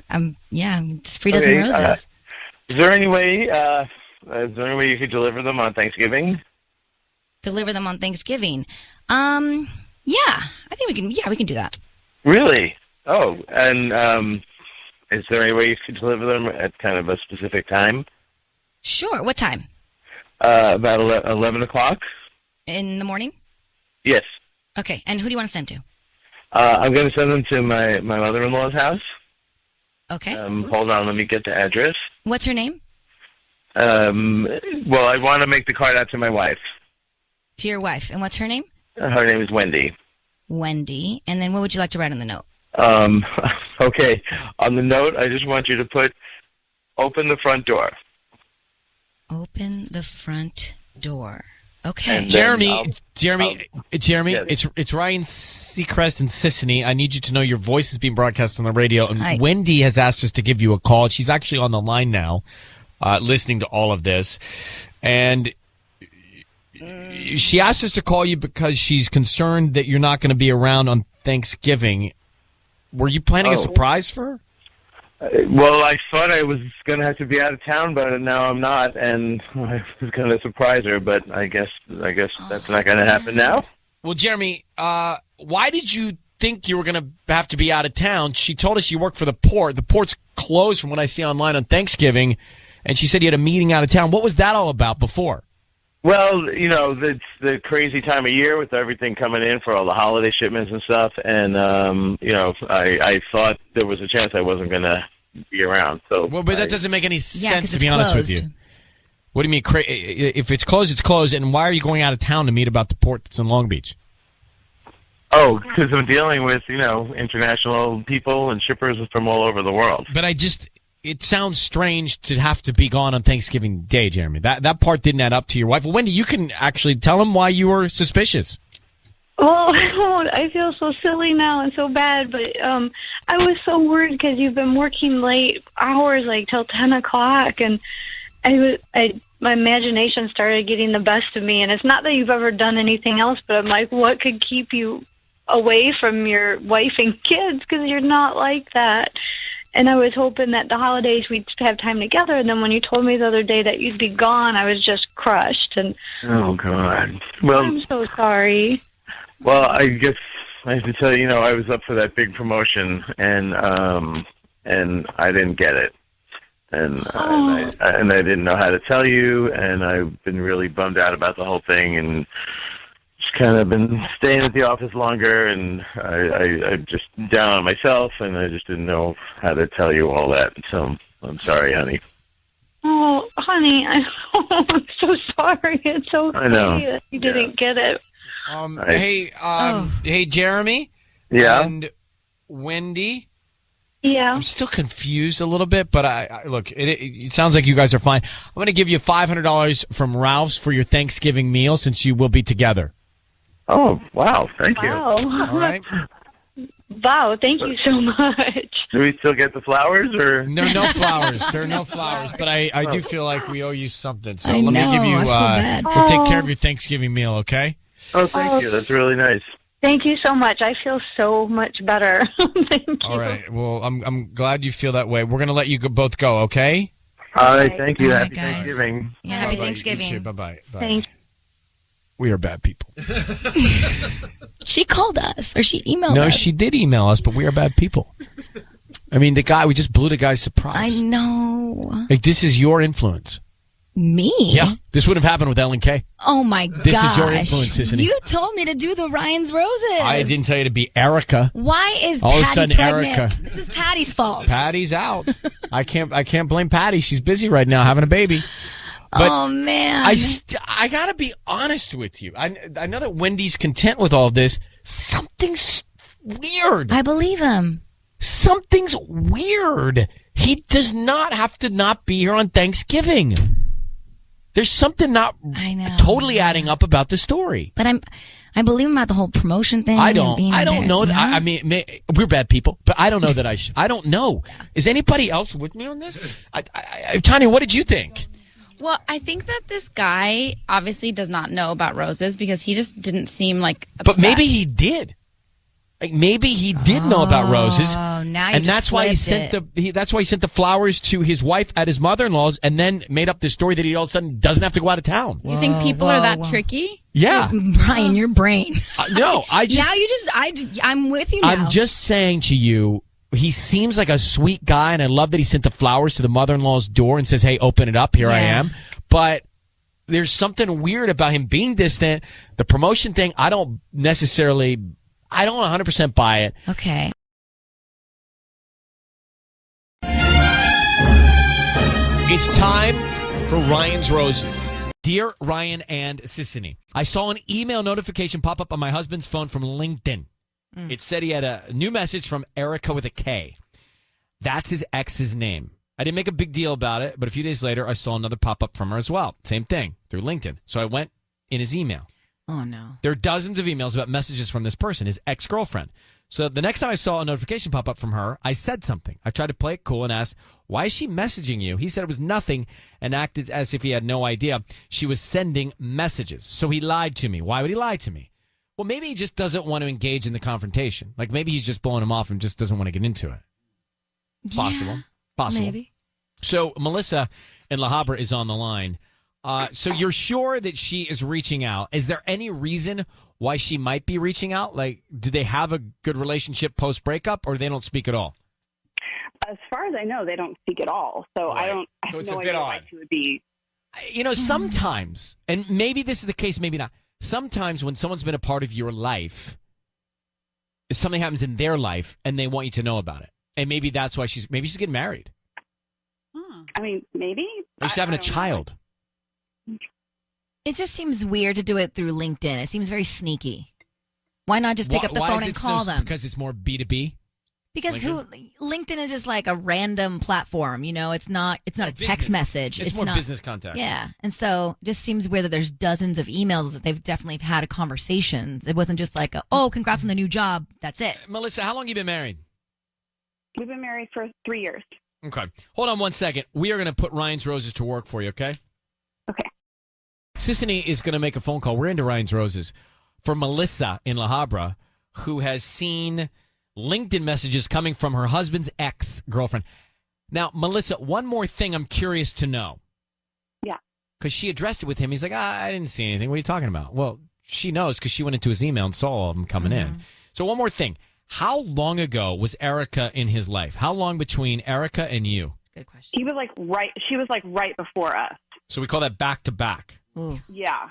it's free dozen roses. Is there any way you could deliver them on Thanksgiving? Deliver them on Thanksgiving? I think we can. Yeah, we can do that. Really? Oh, and is there any way you could deliver them at kind of a specific time? Sure. What time? About 11 o'clock. In the morning? Yes. Okay, and who do you want to send to? I'm going to send them to my mother-in-law's house. Okay. Hold on, let me get the address. What's her name? Well, I want to make the card out to my wife. To your wife. And what's her name? Her name is Wendy. Wendy. And then what would you like to write on the note? Okay. On the note, I just want you to put, open the front door. Open the front door. Okay. Jeremy, Yes. it's Ryan Seacrest and Sisney. I need you to know your voice is being broadcast on the radio, and Hi. Wendy has asked us to give you a call. She's actually on the line now, listening to all of this, and she asked us to call you because she's concerned that you're not going to be around on Thanksgiving. Were you planning a surprise for her? Well, I thought I was going to have to be out of town, but now I'm not, and I was going to surprise her, but I guess that's not going to happen now. Well, Jeremy, why did you think you were going to have to be out of town? She told us you work for the port. The port's closed from what I see online on Thanksgiving, and she said you had a meeting out of town. What was that all about before? Well, it's the crazy time of year with everything coming in for all the holiday shipments and stuff, and I thought there was a chance I wasn't going to be around. So, well, but that doesn't make any sense, to be closed. honest with you. What do you mean? If it's closed, it's closed. And why are you going out of town to meet about the port that's in Long Beach? Oh, because I'm dealing with international people and shippers from all over the world. But it sounds strange to have to be gone on Thanksgiving Day, Jeremy. That part didn't add up to your wife. Well, Wendy, you can actually tell him why you were suspicious. Well, I feel so silly now and so bad, but I was so worried because you've been working late hours, like till 10 o'clock, and my imagination started getting the best of me. And it's not that you've ever done anything else, but I'm like, what could keep you away from your wife and kids? Because you're not like that. And I was hoping that the holidays we'd have time together. And then when you told me the other day that you'd be gone, I was just crushed. And oh God. Well, I'm so sorry. Well, I guess I have to tell you, I was up for that big promotion, and I didn't get it, and I didn't know how to tell you, and I've been really bummed out about the whole thing, and just kind of been staying at the office longer, and I'm just down on myself, and I just didn't know how to tell you all that. So I'm sorry, honey. Oh, honey, I'm so sorry. It's so I know. funny that you didn't get it. Hey, Jeremy. Yeah. And Wendy. Yeah. I'm still confused a little bit, but I look, it sounds like you guys are fine. I'm going to give you $500 from Ralph's for your Thanksgiving meal since you will be together. Oh, wow. Thank you. Wow. All right. Wow, thank you so much. Do we still get the flowers, or? There are no flowers. There are no flowers, but I do feel like we owe you something. So I let me know, give you, I feel bad. we'll take care of your Thanksgiving meal, okay? Oh, thank you. That's really nice. Thank you so much. I feel so much better. Thank you. All right. Well, I'm glad you feel that way. We're going to let you both go, okay? All right. Thank you. All right, Happy guys. Thanksgiving. Yeah, happy Bye-bye. Thanksgiving. You too. Bye-bye. Bye. Thanks. We are bad people. She called us, or she emailed us. No, she did email us, but we are bad people. I mean, we just blew the guy's surprise. I know. Like, this is your influence. Me? Yeah. This would have happened with Ellen K. Oh, my gosh. This is your influence, Sissany. You told me to do the Ryan's Roses. I didn't tell you to be Erica. Why is All of a Patty sudden, pregnant? Erica. This is Patty's fault. Patty's out. I can't blame Patty. She's busy right now having a baby. But oh, man. I got to be honest with you. I know that Wendy's content with all of this. Something's weird. I believe him. Something's weird. He does not have to not be here on Thanksgiving. There's something not totally adding up about the story. But I believe him about the whole promotion thing. I don't know. No? I mean, we're bad people, but I don't know that I don't know. Is anybody else with me on this? Tanya, what did you think? Well, I think that this guy obviously does not know about roses because he just didn't seem like upset. But maybe he did. Like maybe he did know about roses. Oh, now you and just that's why he flipped sent that's why he sent the flowers to his wife at his mother-in-law's, and then made up this story that he all of a sudden doesn't have to go out of town. You think people are that tricky? Yeah, Brian, your brain. No, I just now you just I'm with you now. I'm just saying to you, he seems like a sweet guy, and I love that he sent the flowers to the mother-in-law's door and says, "Hey, open it up. Here I am." But there's something weird about him being distant. The promotion thing, I don't 100% buy it. Okay. It's time for Ryan's Roses. Dear Ryan and Sissany, I saw an email notification pop up on my husband's phone from LinkedIn. It said he had a new message from Erica with a K. That's his ex's name. I didn't make a big deal about it, but a few days later, I saw another pop up from her as well. Same thing, through LinkedIn. So I went in his email. Oh, no. There are dozens of emails about messages from this person, his ex-girlfriend. So the next time I saw a notification pop up from her, I said something. I tried to play it cool and asked, "Why is she messaging you?" He said it was nothing and acted as if he had no idea she was sending messages. So he lied to me. Why would he lie to me? Well, maybe he just doesn't want to engage in the confrontation. Like maybe he's just blowing him off and just doesn't want to get into it. Possible. Maybe. So Melissa in La Habra is on the line. So you're sure that she is reaching out. Is there any reason why she might be reaching out? Like, do they have a good relationship post-breakup, or they don't speak at all? As far as I know, they don't speak at all. So Right. I have So it's no a bit idea why odd. she would be. You know, sometimes, and maybe this is the case, maybe not. Sometimes when someone's been a part of your life, something happens in their life, and they want you to know about it. And maybe that's why she's getting married. I mean, maybe. Or she's having a child. It just seems weird to do it through LinkedIn. It seems very sneaky. Why not just pick up the Why phone is and it call them? Because it's more B2B? Because LinkedIn is just like a random platform, you know. It's not a text business. message. It's more not, business contact. Yeah, and so it just seems weird that there's dozens of emails that they've definitely had conversations. It wasn't just like, oh, congrats on the new job. That's it. Melissa, how long have you been married? We've been married for 3 years. Okay. Hold on one second. We are going to put Ryan's Roses to work for you, okay? Okay. Sissany is going to make a phone call. We're into Ryan's Roses for Melissa in La Habra, who has seen LinkedIn messages coming from her husband's ex-girlfriend. Now, Melissa, one more thing I'm curious to know. Yeah. Because she addressed it with him. He's like, I didn't see anything. What are you talking about? Well, she knows because she went into his email and saw all of them coming in. So one more thing. How long ago was Erica in his life? How long between Erica and you? Good question. She was like right before us. So we call that back-to-back. Yeah.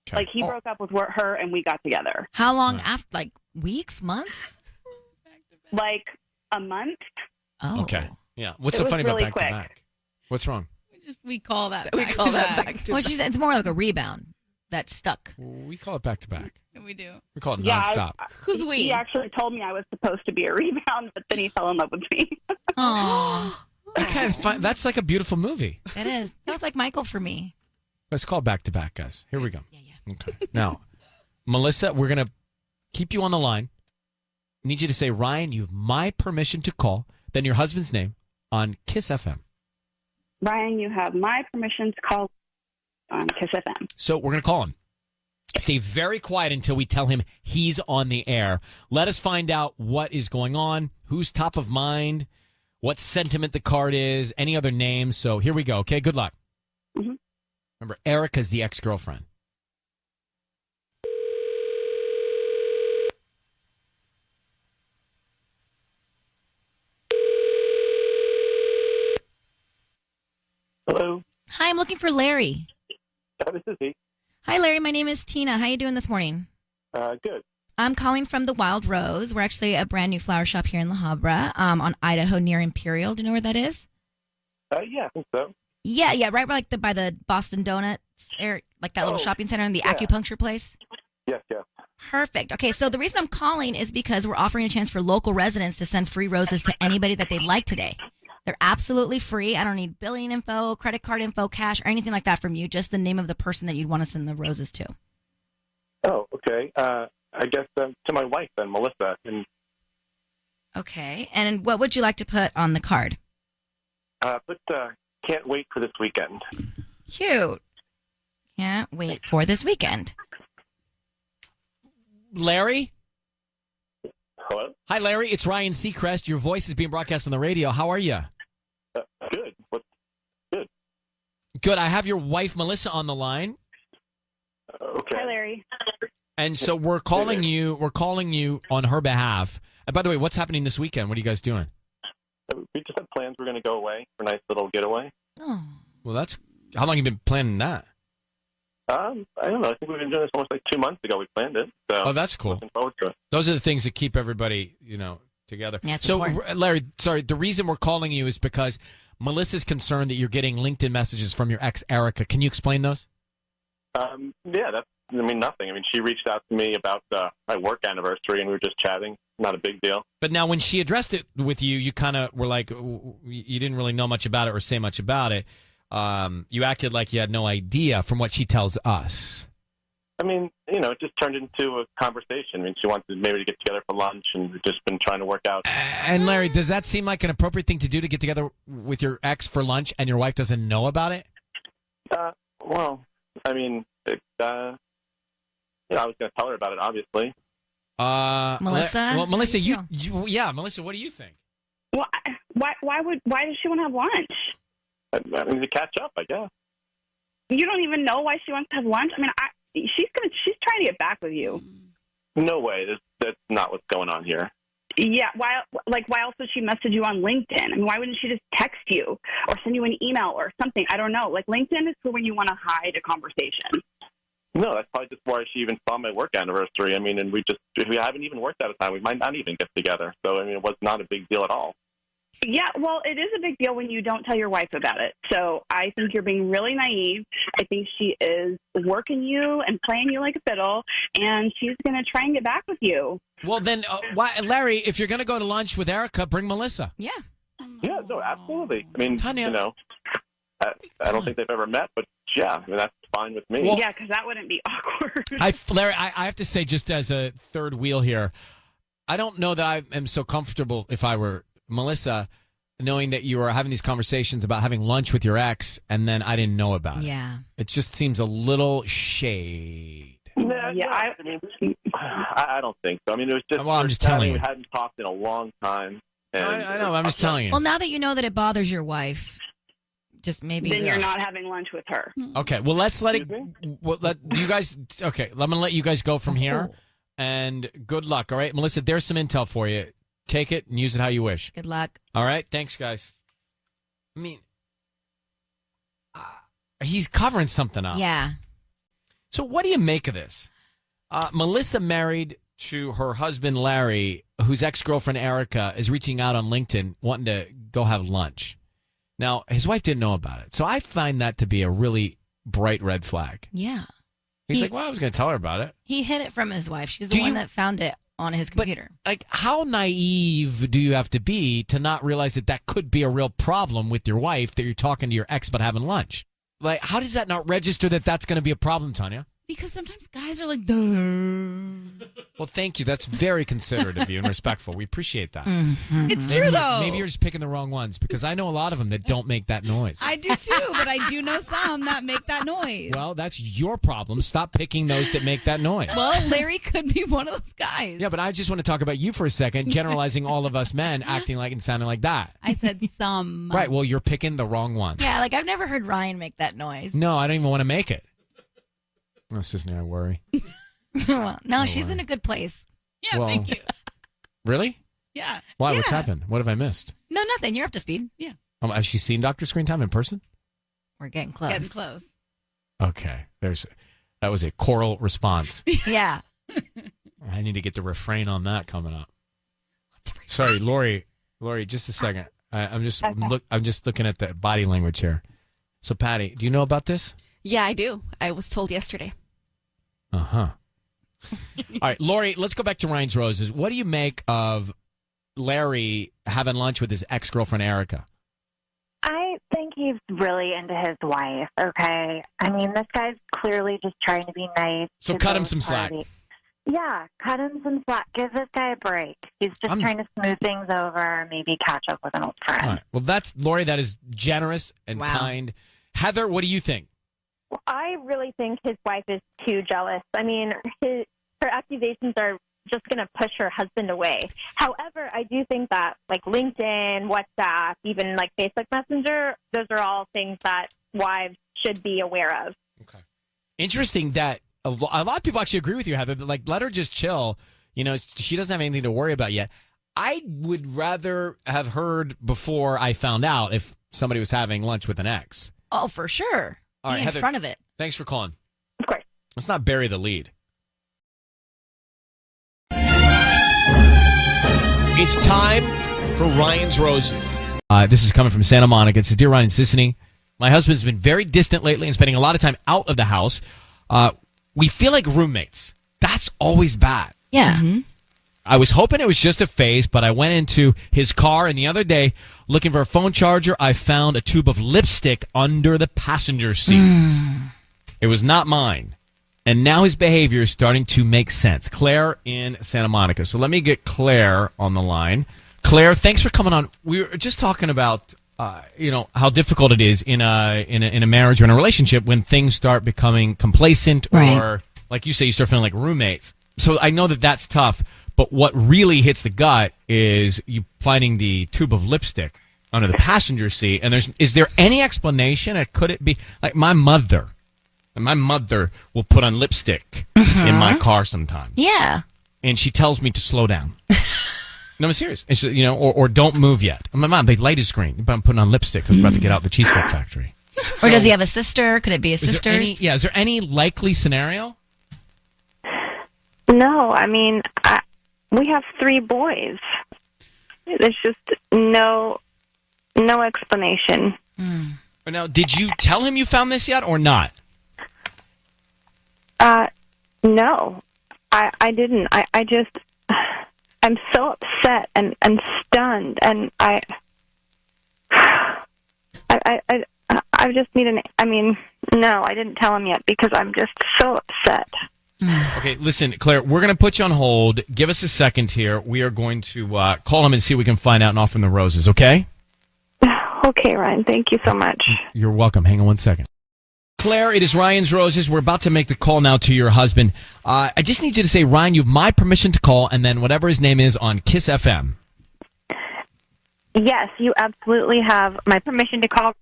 Okay. Like he broke up with her and we got together. How long after? Like weeks, months? Like a month. Oh. Okay. Yeah. What's It so was funny really about back-to-back? What's wrong? We call that We back call to that back. back to Well, it's more like a rebound that stuck. We call it back-to-back. We do. We call it Yeah, nonstop. Who's we? He actually told me I was supposed to be a rebound, but then he fell in love with me. Oh, That's like a beautiful movie. it is. That was like Michael for me. Let's call back-to-back, guys. Here we go. Yeah. Okay. Now, Melissa, we're going to keep you on the line. Need you to say, Ryan, you have my permission to call, then your husband's name on Kiss FM. Ryan, you have my permission to call on Kiss FM. So we're going to call him. Stay very quiet until we tell him he's on the air. Let us find out what is going on, who's top of mind, what sentiment the card is, any other names. So here we go. Okay, good luck. Remember, Erica's the ex-girlfriend. Hello. Hi, I'm looking for Larry. This is he. Hi, Larry. My name is Tina. How you doing this morning? Good. I'm calling from the Wild Rose. We're actually a brand new flower shop here in La Habra, on Idaho near Imperial. Do you know where that is? Yeah, I think so. Yeah, right by the Boston Donuts, like that little shopping center and the acupuncture place. Yes. Perfect. Okay, so the reason I'm calling is because we're offering a chance for local residents to send free roses to anybody that they'd like today. They're absolutely free. I don't need billing info, credit card info, cash, or anything like that from you. Just the name of the person that you'd want to send the roses to. Oh, okay. I guess to my wife then, Melissa. Okay, and what would you like to put on the card? Can't wait for this weekend. Cute. Can't wait for this weekend. Larry? Hello? Hi, Larry. It's Ryan Seacrest. Your voice is being broadcast on the radio. How are you? Good. Good. Good. I have your wife, Melissa, on the line. Okay. Hi, Larry. And so we're calling you on her behalf. And by the way, what's happening this weekend? What are you guys doing? We just had plans. We're going to go away for a nice little getaway. Oh. Well, how long have you been planning that? I don't know. I think we've been doing this almost like 2 months ago. We planned it. So that's cool. Looking forward to it. Those are the things that keep everybody, together. Yeah, it's so, important. Larry, sorry, the reason we're calling you is because Melissa's concerned that you're getting LinkedIn messages from your ex, Erica. Can you explain those? Yeah, nothing. She reached out to me about my work anniversary, and we were just chatting. Not a big deal. But now when she addressed it with you, you kind of were like, you didn't really know much about it or say much about it. You acted like you had no idea from what she tells us. It just turned into a conversation. She wanted maybe to get together for lunch, and we've just been trying to work out. And Larry, does that seem like an appropriate thing to do, to get together with your ex for lunch and your wife doesn't know about it? I was going to tell her about it, obviously. Melissa? Melissa, Melissa, what do you think? Well, why does she want to have lunch? To catch up, I guess. You don't even know why she wants to have lunch? She's trying to get back with you. No way. That's not what's going on here. Yeah, why else would she message you on LinkedIn? Why wouldn't she just text you or send you an email or something? I don't know. LinkedIn is for when you want to hide a conversation. No, that's probably just why she even saw my work anniversary. And we haven't even worked out a time. We might not even get together. So, it was not a big deal at all. Yeah, well, it is a big deal when you don't tell your wife about it. So I think you're being really naive. I think she is working you and playing you like a fiddle, and she's going to try and get back with you. Well, then, Larry, if you're going to go to lunch with Erica, bring Melissa. Yeah. Yeah, no, absolutely. I don't think they've ever met, but yeah, that's fine with me. Well, yeah, because that wouldn't be awkward. Larry, I have to say, just as a third wheel here, I don't know that I am so comfortable, if I were Melissa, knowing that you were having these conversations about having lunch with your ex, and then I didn't know about it. Yeah. It just seems a little shade. Nah, I don't think so. I mean, it was just. Well, I'm just telling you. We hadn't talked in a long time. And I know. I'm just telling you. Well, now that you know that it bothers your wife, just maybe. Then you're not having lunch with her. Okay. Well, let's let it. Well, you guys. Okay. I'm gonna let you guys go from here. And good luck. All right, Melissa. There's some intel for you. Take it and use it how you wish. Good luck. All right. Thanks, guys. I mean, he's covering something up. Yeah. So what do you make of this? Melissa married to her husband, Larry, whose ex-girlfriend, Erica, is reaching out on LinkedIn wanting to go have lunch. Now, his wife didn't know about it. So I find that to be a really bright red flag. Yeah. He's like, well, I was going to tell her about it. He hid it from his wife. She's the one that found it on his computer. But, like, how naive do you have to be to not realize that that could be a real problem with your wife, that you're talking to your ex about having lunch? Like, how does that not register that that's going to be a problem, Tanya? Because sometimes guys are like, duh. Well, thank you. That's very considerate of you and respectful. We appreciate that. Mm-hmm. It's true, though. Maybe you're just picking the wrong ones, because I know a lot of them that don't make that noise. I do, too, but I do know some that make that noise. Well, that's your problem. Stop picking those that make that noise. Well, Larry could be one of those guys. Yeah, but I just want to talk about you for a second, generalizing all of us men acting like and sounding like that. I said some. Right, well, you're picking the wrong ones. Yeah, like I've never heard Ryan make that noise. No, I don't even want to make it. This isn't I worry. Well, no, she's in a good place. Yeah, Well, thank you. Really? Yeah. Why? Yeah. What's happened? What have I missed? No, nothing. You're up to speed. Yeah. Has she seen Dr. Screen Time in person? We're getting close. Getting close. Okay. That was a choral response. Yeah. I need to get the refrain on that coming up. Sorry, Lori, just a second. I'm just looking at the body language here. So, Patty, do you know about this? Yeah, I do. I was told yesterday. Uh-huh. All right, Lori, let's go back to Ryan's Roses. What do you make of Larry having lunch with his ex-girlfriend, Erica? I think he's really into his wife, okay? I mean, this guy's clearly just trying to be nice. So cut him some slack. Yeah, cut him some slack. Give this guy a break. He's just trying to smooth things over, maybe catch up with an old friend. All right. Well, Lori, that is generous and kind. Heather, what do you think? I really think his wife is too jealous. I mean, her accusations are just going to push her husband away. However, I do think that like LinkedIn, WhatsApp, even like Facebook Messenger, those are all things that wives should be aware of. Okay. Interesting that a lot of people actually agree with you, Heather. Like, let her just chill. You know, she doesn't have anything to worry about yet. I would rather have heard before I found out if somebody was having lunch with an ex. Oh, for sure. All right, Be in Heather, front of it. Thanks for calling. Of course. Let's not bury the lead. It's time for Ryan's Roses. This is coming from Santa Monica. It's Dear Ryan, Sissany. My husband's been very distant lately and spending a lot of time out of the house. We feel like roommates. That's always bad. Yeah. Mm-hmm. I was hoping it was just a phase, but I went into his car, and the other day, looking for a phone charger, I found a tube of lipstick under the passenger seat. It was not mine. And now his behavior is starting to make sense. Claire in Santa Monica. So let me get Claire on the line. Claire, thanks for coming on. We were just talking about, how difficult it is in a marriage or in a relationship when things start becoming complacent or, like you say, you start feeling like roommates. So I know that that's tough. But what really hits the gut is you finding the tube of lipstick under the passenger seat. And is there any explanation? Could it be like my mother will put on lipstick in my car sometimes. Yeah. And she tells me to slow down. No, I'm serious. And she, or don't move yet. My mom, they light a screen. I'm putting on lipstick because we're about to get out the Cheesecake Factory. Or does he have a sister? Could it be a sister? Is there any likely scenario? No, I mean, we have 3 boys. There's just no explanation. Now, did you tell him you found this yet or not? No, I didn't. I'm so upset and stunned, and I just need no, I didn't tell him yet because I'm just so upset. Okay, listen, Claire, we're going to put you on hold. Give us a second here. We are going to call him and see if we can find out and offer him the roses, okay? Okay, Ryan. Thank you so much. You're welcome. Hang on one second. Claire, it is Ryan's Roses. We're about to make the call now to your husband. I just need you to say, Ryan, you have my permission to call, and then whatever his name is on Kiss FM. Yes, you absolutely have my permission to call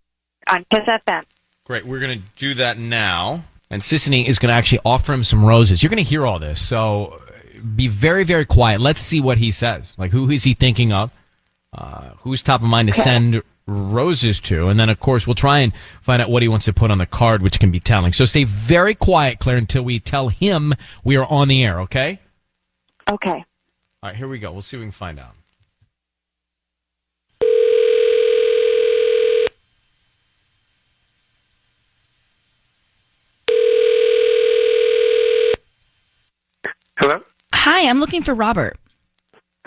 on Kiss FM. Great. We're going to do that now. And Sissany is going to actually offer him some roses. You're going to hear all this, so be very, very quiet. Let's see what he says. Like, who is he thinking of? Who's top of mind to send roses to? And then, of course, we'll try and find out what he wants to put on the card, which can be telling. So stay very quiet, Claire, until we tell him we are on the air, okay? Okay. All right, here we go. We'll see what we can find out. Hello? Hi, I'm looking for Robert.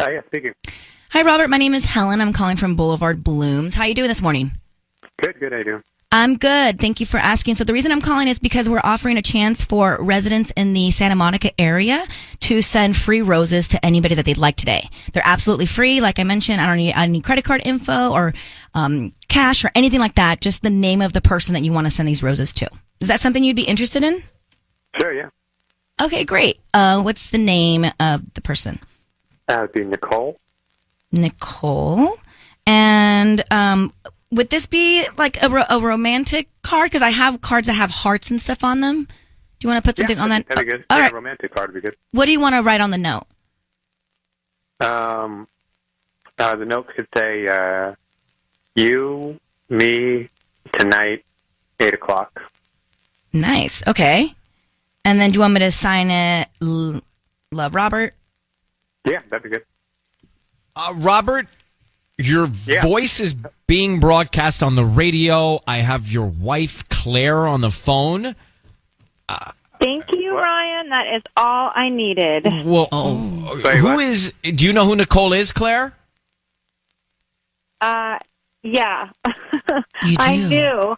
Yeah, speaking. Hi, Robert. My name is Helen. I'm calling from Boulevard Blooms. How are you doing this morning? Good, how you doing? I'm good. Thank you for asking. So the reason I'm calling is because we're offering a chance for residents in the Santa Monica area to send free roses to anybody that they'd like today. They're absolutely free. Like I mentioned, I don't need any credit card info or cash or anything like that. Just the name of the person that you want to send these roses to. Is that something you'd be interested in? Sure, yeah. Okay, great. What's the name of the person? That would be Nicole. Nicole. And would this be like a romantic card? Because I have cards that have hearts and stuff on them. Do you want to put something on that? That'd be good. All Yeah, right. a romantic card would be good. What do you want to write on the note? The note could say, you, me, tonight, 8 o'clock. Nice. Okay. And then do you want me to sign it, Love Robert? Yeah, that'd be good. Robert, your voice is being broadcast on the radio. I have your wife, Claire, on the phone. Thank you, Ryan. That is all I needed. Well, do you know who Nicole is, Claire? Yeah. You do?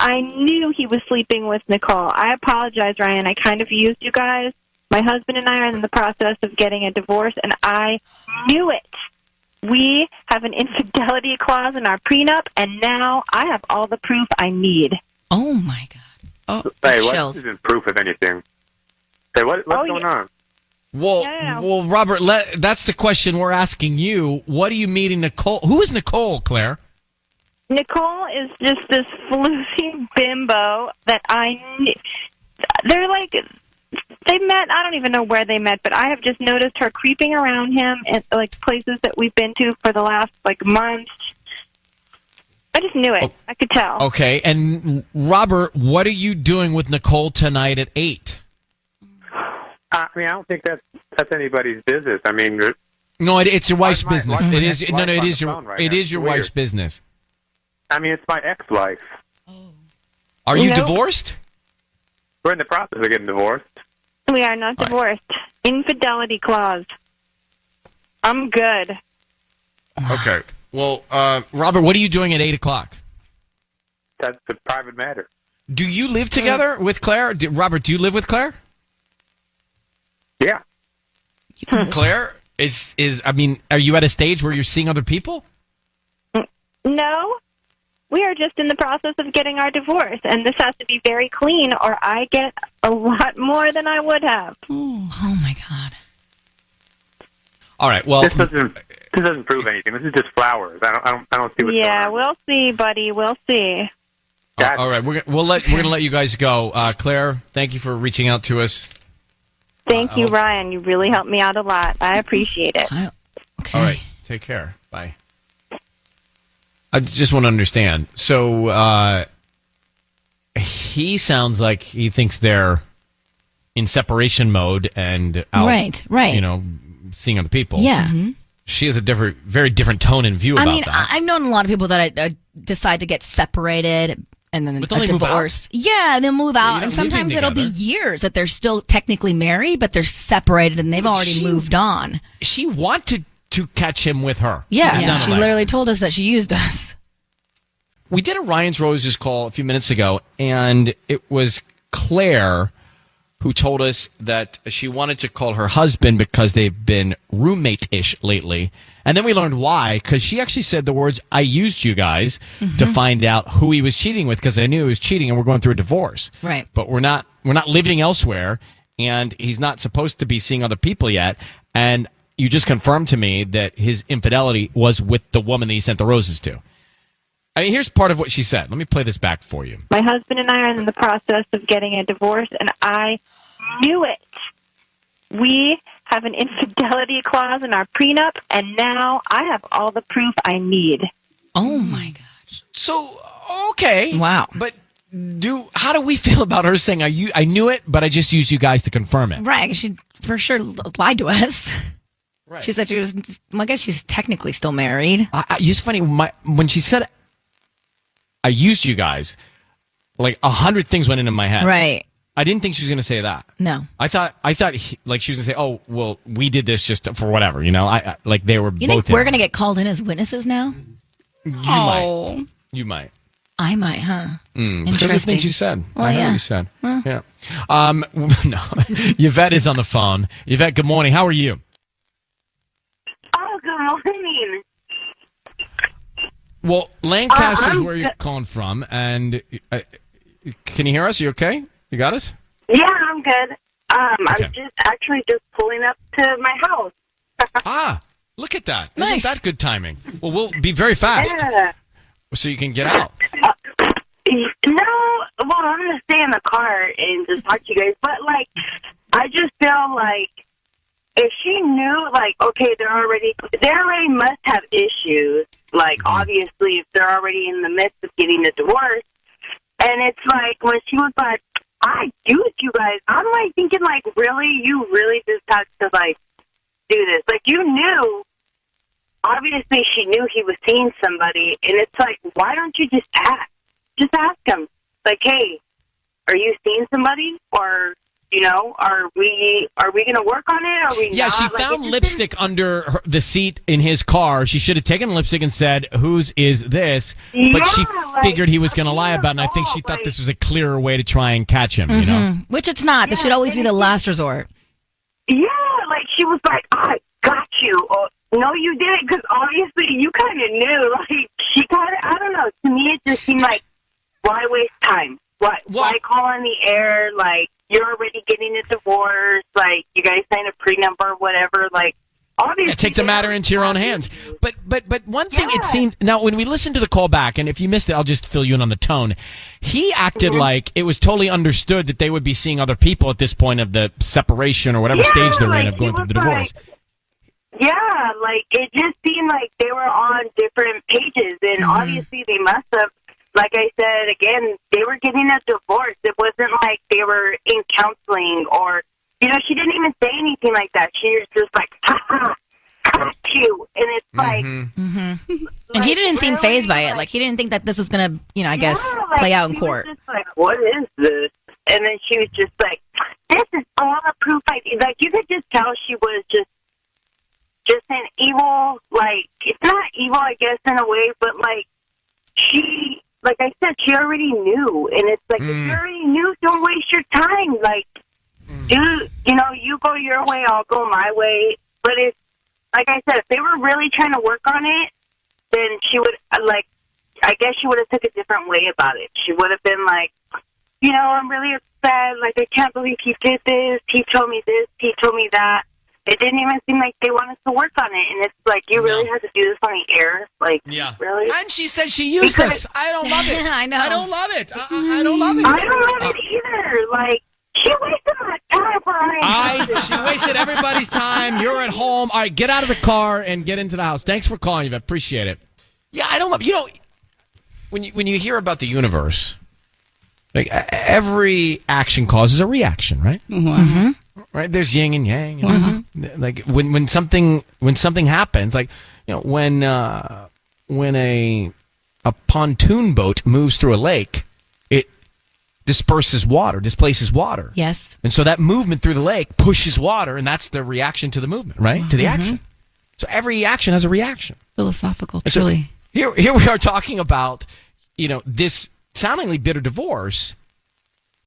I knew he was sleeping with Nicole. I apologize, Ryan. I kind of used you guys. My husband and I are in the process of getting a divorce, and I knew it. We have an infidelity clause in our prenup, and now I have all the proof I need. Oh, my God. Oh, Hey, chills. what isn't proof of anything? Hey, what's going on? Well, Robert, that's the question we're asking you. What are you meeting Nicole? Who is Nicole, Claire? Nicole is just this floozy bimbo that they're like, they met, I don't even know where they met, but I have just noticed her creeping around him at like places that we've been to for the last like month. I just knew it. I could tell. Okay, and Robert, what are you doing with Nicole tonight at 8? I mean, I don't think that's anybody's business. I mean, no, it's your wife's business. It is It is your wife's business. I mean, it's my ex-wife. Are you divorced? We're in the process of getting divorced. We are not divorced. Infidelity clause. I'm good. Okay. Well, Robert, what are you doing at 8 o'clock? That's a private matter. Do you live together with Claire? Robert, do you live with Claire? Yeah. Claire, are you at a stage where you're seeing other people? No. We are just in the process of getting our divorce, and this has to be very clean, or I get a lot more than I would have. Oh my God! All right. Well, this doesn't prove anything. This is just flowers. I don't see what's going on. We'll see, buddy. We'll see. All right. We're gonna let you guys go. Claire, thank you for reaching out to us. Thank you, Ryan. You really helped me out a lot. I appreciate it. Okay. All right. Take care. Bye. I just want to understand. So he sounds like he thinks they're in separation mode and out, right. You know, seeing other people. Yeah. Mm-hmm. She has a very different tone and view about that. I've known a lot of people that decide to get separated and then But a then they move divorce. Yeah, they'll move out, and sometimes it'll be years that they're still technically married, but they're separated and they've already moved on. She wanted to catch him with her. Yeah, she literally told us that she used us. We did a Ryan's Roses call a few minutes ago, and it was Claire who told us that she wanted to call her husband because they've been roommate-ish lately. And then we learned why, because she actually said the words, I used you guys to find out who he was cheating with because I knew he was cheating and we're going through a divorce. Right. But we're not living elsewhere, and he's not supposed to be seeing other people yet. And you just confirmed to me that his infidelity was with the woman that he sent the roses to. I mean, here's part of what she said. Let me play this back for you. My husband and I are in the process of getting a divorce, and I knew it. We have an infidelity clause in our prenup, and now I have all the proof I need. Oh, my gosh. So, okay. Wow. But how do we feel about her saying, I knew it, but I just used you guys to confirm it? Right. She for sure lied to us. Right. She said she was, well, I guess she's technically still married. It's funny, when she said, I used you guys, like 100 things went into my head. Right. I didn't think she was going to say that. No. I thought she was going to say, "Oh, well, we did this just for whatever," you know. I like they were. You both think we're going to get called in as witnesses now? You might. I might, huh? Because of the things you said. Well, I heard what you said. Well. Yeah. No. Yvette is on the phone. Yvette, good morning. How are you? Oh, good morning. Well, Lancaster is where you're calling from, and can you hear us? You okay? You got us? Yeah, I'm good. Okay. I'm just pulling up to my house. Look at that. Nice. Isn't that good timing? Well, we'll be very fast. Yeah. So you can get out. No, well, I'm going to stay in the car and just talk to you guys. But, like, I just feel like if she knew, like, okay, they already must have issues. Like, obviously, if they're already in the midst of getting a divorce. And it's like, when she was like, I used you guys, I'm like thinking, like, really? You really just have to, like, do this? Like, you knew, obviously she knew he was seeing somebody, and it's like, why don't you just ask? Just ask him, like, hey, are you seeing somebody? Or, you know, are we going to work on it? Are we Yeah, not? she found lipstick under the seat in his car. She should have taken lipstick and said, whose is this? But she figured he was going to lie about it, and I think she thought this was a clearer way to try and catch him, you know? Which it's not. This should always be the last resort. Yeah, like, she was like, I got you. Or, no, you didn't, because obviously you kind of knew. Like, she kind of, I don't know. To me, it just seemed like, why waste time? Why call on the air? Like, you're already getting a divorce. Like, you guys signed a prenup or whatever. Like, obviously, take the matter into your own hands. But one thing it seemed, now when we listened to the call back, and if you missed it, I'll just fill you in on the tone. He acted like it was totally understood that they would be seeing other people at this point of the separation or whatever stage they're in of going through the divorce. Yeah, like, it just seemed like they were on different pages, and obviously they must have. Like I said, again, they were getting a divorce. It wasn't like they were in counseling or, you know, she didn't even say anything like that. She was just like, ha, got you. And it's like... And he didn't seem fazed by it. Like, he didn't think that this was going to, you know, I guess, play out in court. She was just like, what is this? And then she was just like, this is all the proof I need. Like, you could just tell she was just an evil, like, it's not evil, I guess, in a way, but, like, she... Like I said, she already knew. And it's like, if you already knew, don't waste your time. Like, you know, you go your way, I'll go my way. But if, like I said, if they were really trying to work on it, then she would, like, I guess she would have took a different way about it. She would have been like, you know, I'm really upset. Like, I can't believe he did this. He told me this. He told me that. It didn't even seem like they wanted to work on it. And it's like, you really had to do this on the air? Like, really? And she said she used us. I don't love it. I know. I don't love it. I don't love it. I don't love it either. Like, she wasted my time for She wasted everybody's time. You're at home. All right, get out of the car and get into the house. Thanks for calling, Yvette. Appreciate it. Yeah, I don't love, you know, when you hear about the universe, like, every action causes a reaction, right? Right, there's yin and yang. You know? Like when something happens, like, you know, when a pontoon boat moves through a lake, it displaces water. Yes. And so that movement through the lake pushes water, and that's the reaction to the movement, right? To the action. So every action has a reaction. Philosophical, so truly. Here we are talking about, you know, this soundingly bitter divorce.